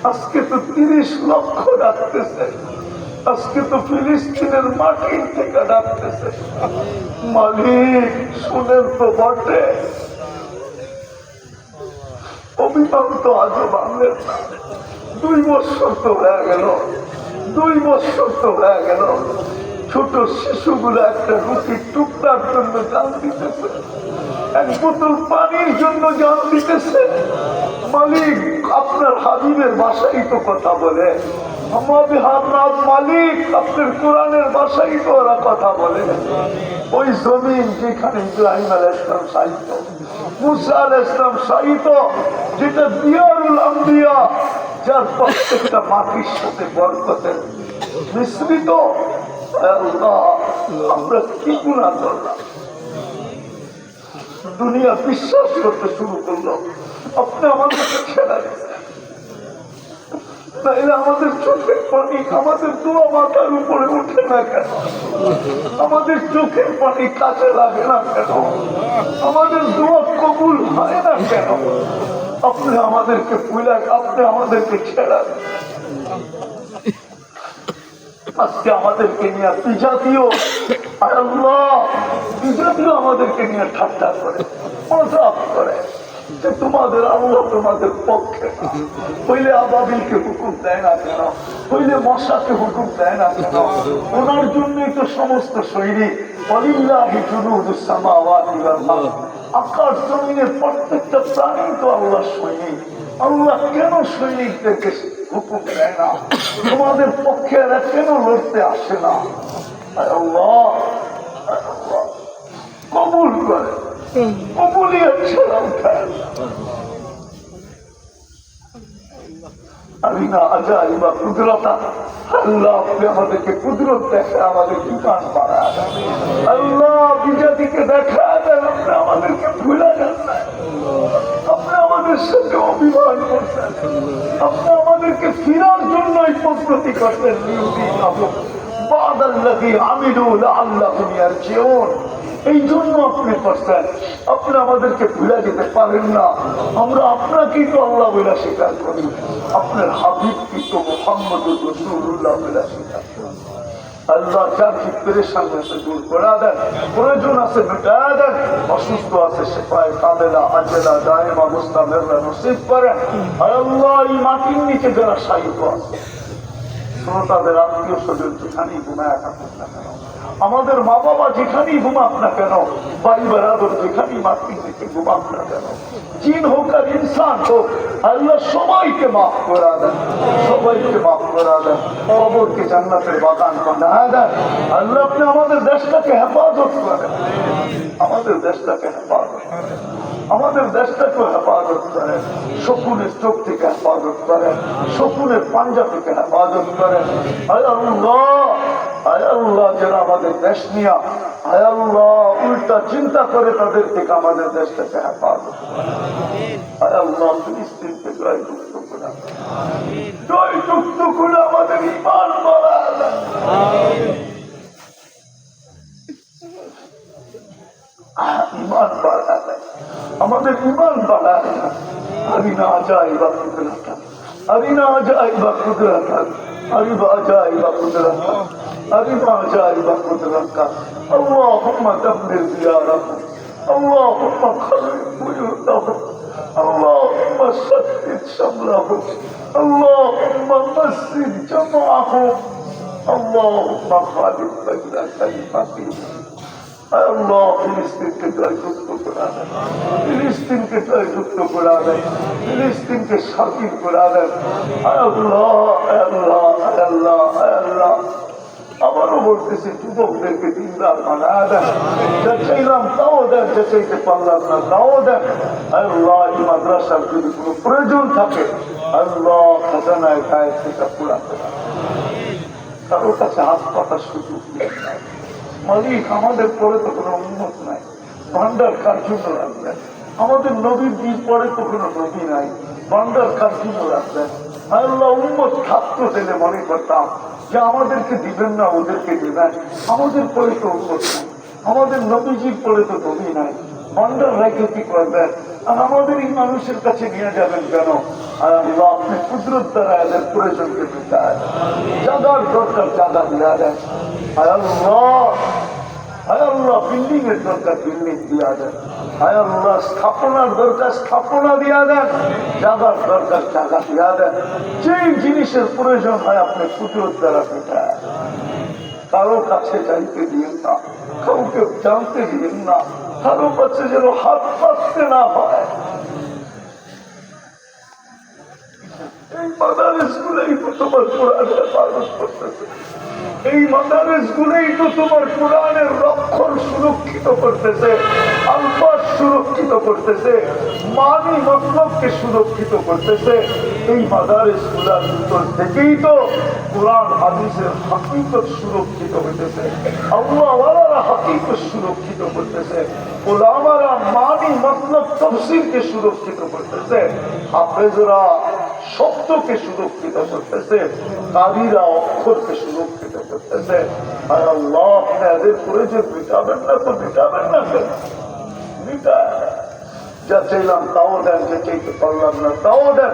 আজকে তো 30 লক্ষ ডাকতেছে, আজকে তো ফিলিস্তিনের মাটির থেকে ডাকতেছে। মালিক শুনেন তো বটে, অভিমান তো আজও বাংলেন না। 2 বছর তো হয়ে গেল, 2 বছর তো হয়ে গেল। ছোট শিশুগুলো একটা রুটির টুকরার জন্য জান দিতেছে, 1 বোতল পানির জন্য জান দিতেছে। মালিক আপনার হাবিবের ভাষাই তো কথা বলে, আমাদের হাবনাথ মালিক আপনার কোরআনের ভাষাই তো ওরা কথা বলে। ওই জমিন যেখানে ইব্রাহিম আলাইহিস সালাম শায়িত, মুসা আলাইহিস সালাম শায়িত, যেটা দিয়ারুল আম্বিয়া, যার প্রত্যেকটা মাটির সাথে বরকতের মিশ্রিত। আল্লাহ আমরা কি গুনাহ করলাম, দুনিয়া বিশ্বাস করতে শুরু করলো, আপনি আমাদেরকে ছেড়ে দিচ্ছেন। তাইলে আমাদের চোখের পানি, আমাদের দোয়া মাথার উপরে উঠে না কেন? আমাদের চোখের পানি কাজে লাগে না কেন? আমাদের দোয়া কবুল হয় না কেন? আপনি আমাদেরকে ভুলেন, আপনি আমাদেরকে ছেড়ে দেন। আজকে আমাদেরকে নিয়ে বিজাতীয়, আল্লাহ বিজাতীয় আমাদেরকে নিয়ে ঠাট্টা করে, মজাক করে যে তোমাদের আল্লাহ তোমাদের পক্ষে। হইলে আবাবিলকে হুকুম দেয় না কেন? হইলে মশাকে হুকুম দেয় না কেন? ওনার জন্যই তো সমস্ত সৈনিক। ওয়ালিল্লাহি জুনুদুস সামাওয়াতি ওয়াল আরদ, আকাশ জমিনের প্রত্যেকটা প্রাণী তো আল্লাহ সৈনিক। আল্লাহ কেন সৈনিকদেরকে হুকুম দেয় না? তোমাদের পক্ষে এরা কেন লড়তে আসে না? আল্লাহ কবুল করে, কবুলিয়ত ছাড়া উঠায়। আরিনা আজাইবা কুদরতা, আল্লাহ আপনি আমাদেরকে কুদরত দেখে আমাদের ইমান বাড়ায় দেন। আল্লাহ বিজাতিকে দেখা দেন, আপনি আমাদেরকে ভুলে যান না। আপনি আমাদের সাথে অভিমান করছেন, আপনি আমাদেরকে ফিরার জন্য এই পদ্ধতি করতেন। এই জন্য আপনি করছেন, আপনি আমাদেরকে ভুলে যেতে পারেন না। আমরা আপনাকেই তো আল্লাহ বলে স্বীকার করি, আপনার হাবিব কি তো মুহাম্মদুর রাসূলুল্লাহ বলে স্বীকার করি। আল্লাহ যার কি পেরেশান হয়েছে দূর করে দেন, প্রয়োজন আছে মেটা দেন, অসুস্থ আছে সেপায় কামেলা আজেলা দায়েমা মুস্তামেররা নসিব করেন। আল্লাহ এই মাটির নিচে যারা শায়িত আছে, তাদের আত্মীয় স্বজন যেখানেই ঘুমায় থাকুক না কেন, আমাদের মা বাবা যেখানেই ঘুমাক না কেন, ভাই বেড়াদর যেখানেই মাটির নিচে ঘুমাক না কেন, জিন হোক আর ইনসান হোক, আল্লাহ সবাইকে মাফ করা দেন, সবাইকে মাফ করা দেন, কবরকে জান্নাতের বাগান বানায় দেন। আল্লাহ আপনি আমাদের দেশটাকে হেফাজত করেন, আমাদের দেশটাকে হেফাজত করেন, আমাদের দেশটাকে হেফাজত করেন, শকুনের চোখ থেকে হেফাজত করেন, শকুনের পাঞ্জা থেকে হেফাজত করেন। আয় আল্লাহ, আয় আল্লাহ যারা আমাদের দেশ নিয়ে আয় আল্লাহ উল্টা চিন্তা করে, তাদের থেকে আমাদের দেশটাকে হেফাজত করেন। আয় আল্লাহ ফিলিস্তিনকে জয়যুক্ত করে, জয়যুক্ত করে আমাদের ঈমান বাড়ায় দেন। ঈমান বাড়ায় দেন, আমাদের ঈমান বাড়ায় দেন। আরিনা আজাইবা কুদরতা, আরিনা আজাইবা কুদরতা, আরিবা আজাইবা কুদরতা, আরিবা আজাইবা কুদরতা। আল্লাহুম্মা দাব্বির দিয়ারাহুম, আল্লাহুম্মা খারিব বুয়ুতাহুম, আল্লাহুম্মা শাত্তিত শামলাহুম, আল্লাহুম্মা মাসসিদ জামাআহুম, আল্লাহুম্মা খালিফ বাইনা কালিমাতিহিম। আল্লাহ ফিলিস্তিনকে জয়যুক্ত করা দেন, ফিলিস্তিনকে জয়যুক্ত করা দেন, ফিলিস্তিনকে স্বাধীন করা দেন। আল্লাহ আল্লাহ আল্লাহ আল্লাহ আবারও বলতেছি, যুবকদেরকে দিনদার বানায় দেন, যা চাইলাম তাও দেন, যা চাইতে পারলাম না তাও দেন। আল্লাহ এই মাদ্রাসার যদি কোনো প্রয়োজন থাকে আল্লাহ খাজানায় গায়ে থেকে পুরাতে কারোর কাছে হাত পাতার সুযোগ নেই। মালিক আমাদের পরে তো কোনো উন্নত নাই, ভান্ডার কার জন্য রাখবেন? আমাদের নবীর দিন পরে তো কোনো নবী নাই, ভান্ডার কার জন্য রাখবেন? আল্লাহ উন্মত থাকতো দিলে মনে করতাম যে আমাদেরকে দিবেন না, ওদেরকে দিবেন। আমাদের পরে তো উন্মত নাই, আমাদের নবীজির পরে তো নবী নাই, ভান্ডার রেখে কি করবেন? আর আমাদের এই মানুষের কাছে নিয়ে যাবেন কেন? আর আল্লাহ আপনি কুদরত দ্বারা এদের প্রয়োজনকে মেটায়, জাগার দরকার জাগা দিয়া দেন। আর আল্লাহ বিল্ডিং এর দরকার বিল্ডিং দিয়া দেন। হায় আল্লাহ স্থাপনার দরকার স্থাপনা দিয়া দেন, জাগার দরকার জাগা দিয়া দেন। যেই জিনিসের প্রয়োজন হয় আপনি কুদরত দ্বারা মেটায়। কারো কাছে চাইতে দিন না, কাউকে জানতে দিন না, কারো কাছে যেন হাত পাততে না হয়। এই মাদারেস গুলোই তো তোমার কোরআনের পালন করতেছে, এই মাদারেস গুলোই তো তোমার কোরআনের রক্ষণ সুরক্ষিত করতেছে, আলফাজ সুরক্ষিত করতেছে, মানি মতলবকে সুরক্ষিত করতেছে। এই মাদারেস গুলার ভিতর থেকেই তো কোরআন হাদিসের হাকিকত সুরক্ষিত হইতেছে, আল্লাহওয়ালারা হাকিকত সুরক্ষিত করতেছে, ওলামারা মানি মতলব তফসিরকে সুরক্ষিত করতেছে, হাফেজরা শব্দকে সুরক্ষিত করতেছে, কারীরা অক্ষরকে সুরক্ষিত করতেছে। আর আল্লাহ আপনি এদের প্রয়োজন মিটাবেন না তো মিটাবেন না কেন? যা চাইলাম তাও দেন, যে চাইতে পারলাম না তাও দেন।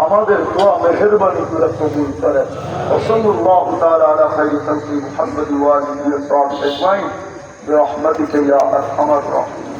আমাদের দোয়া মেহেরবানি করে কবুল করেন। ওয়াসাল্লাল্লাহু তাআলা আলা খাইরি খালকি মুহাম্মদ ওয়া আলিহি ওয়া সাহবিহি আজমাইন বিরহমাতিকা ইয়া আরহামার রাহিমিন।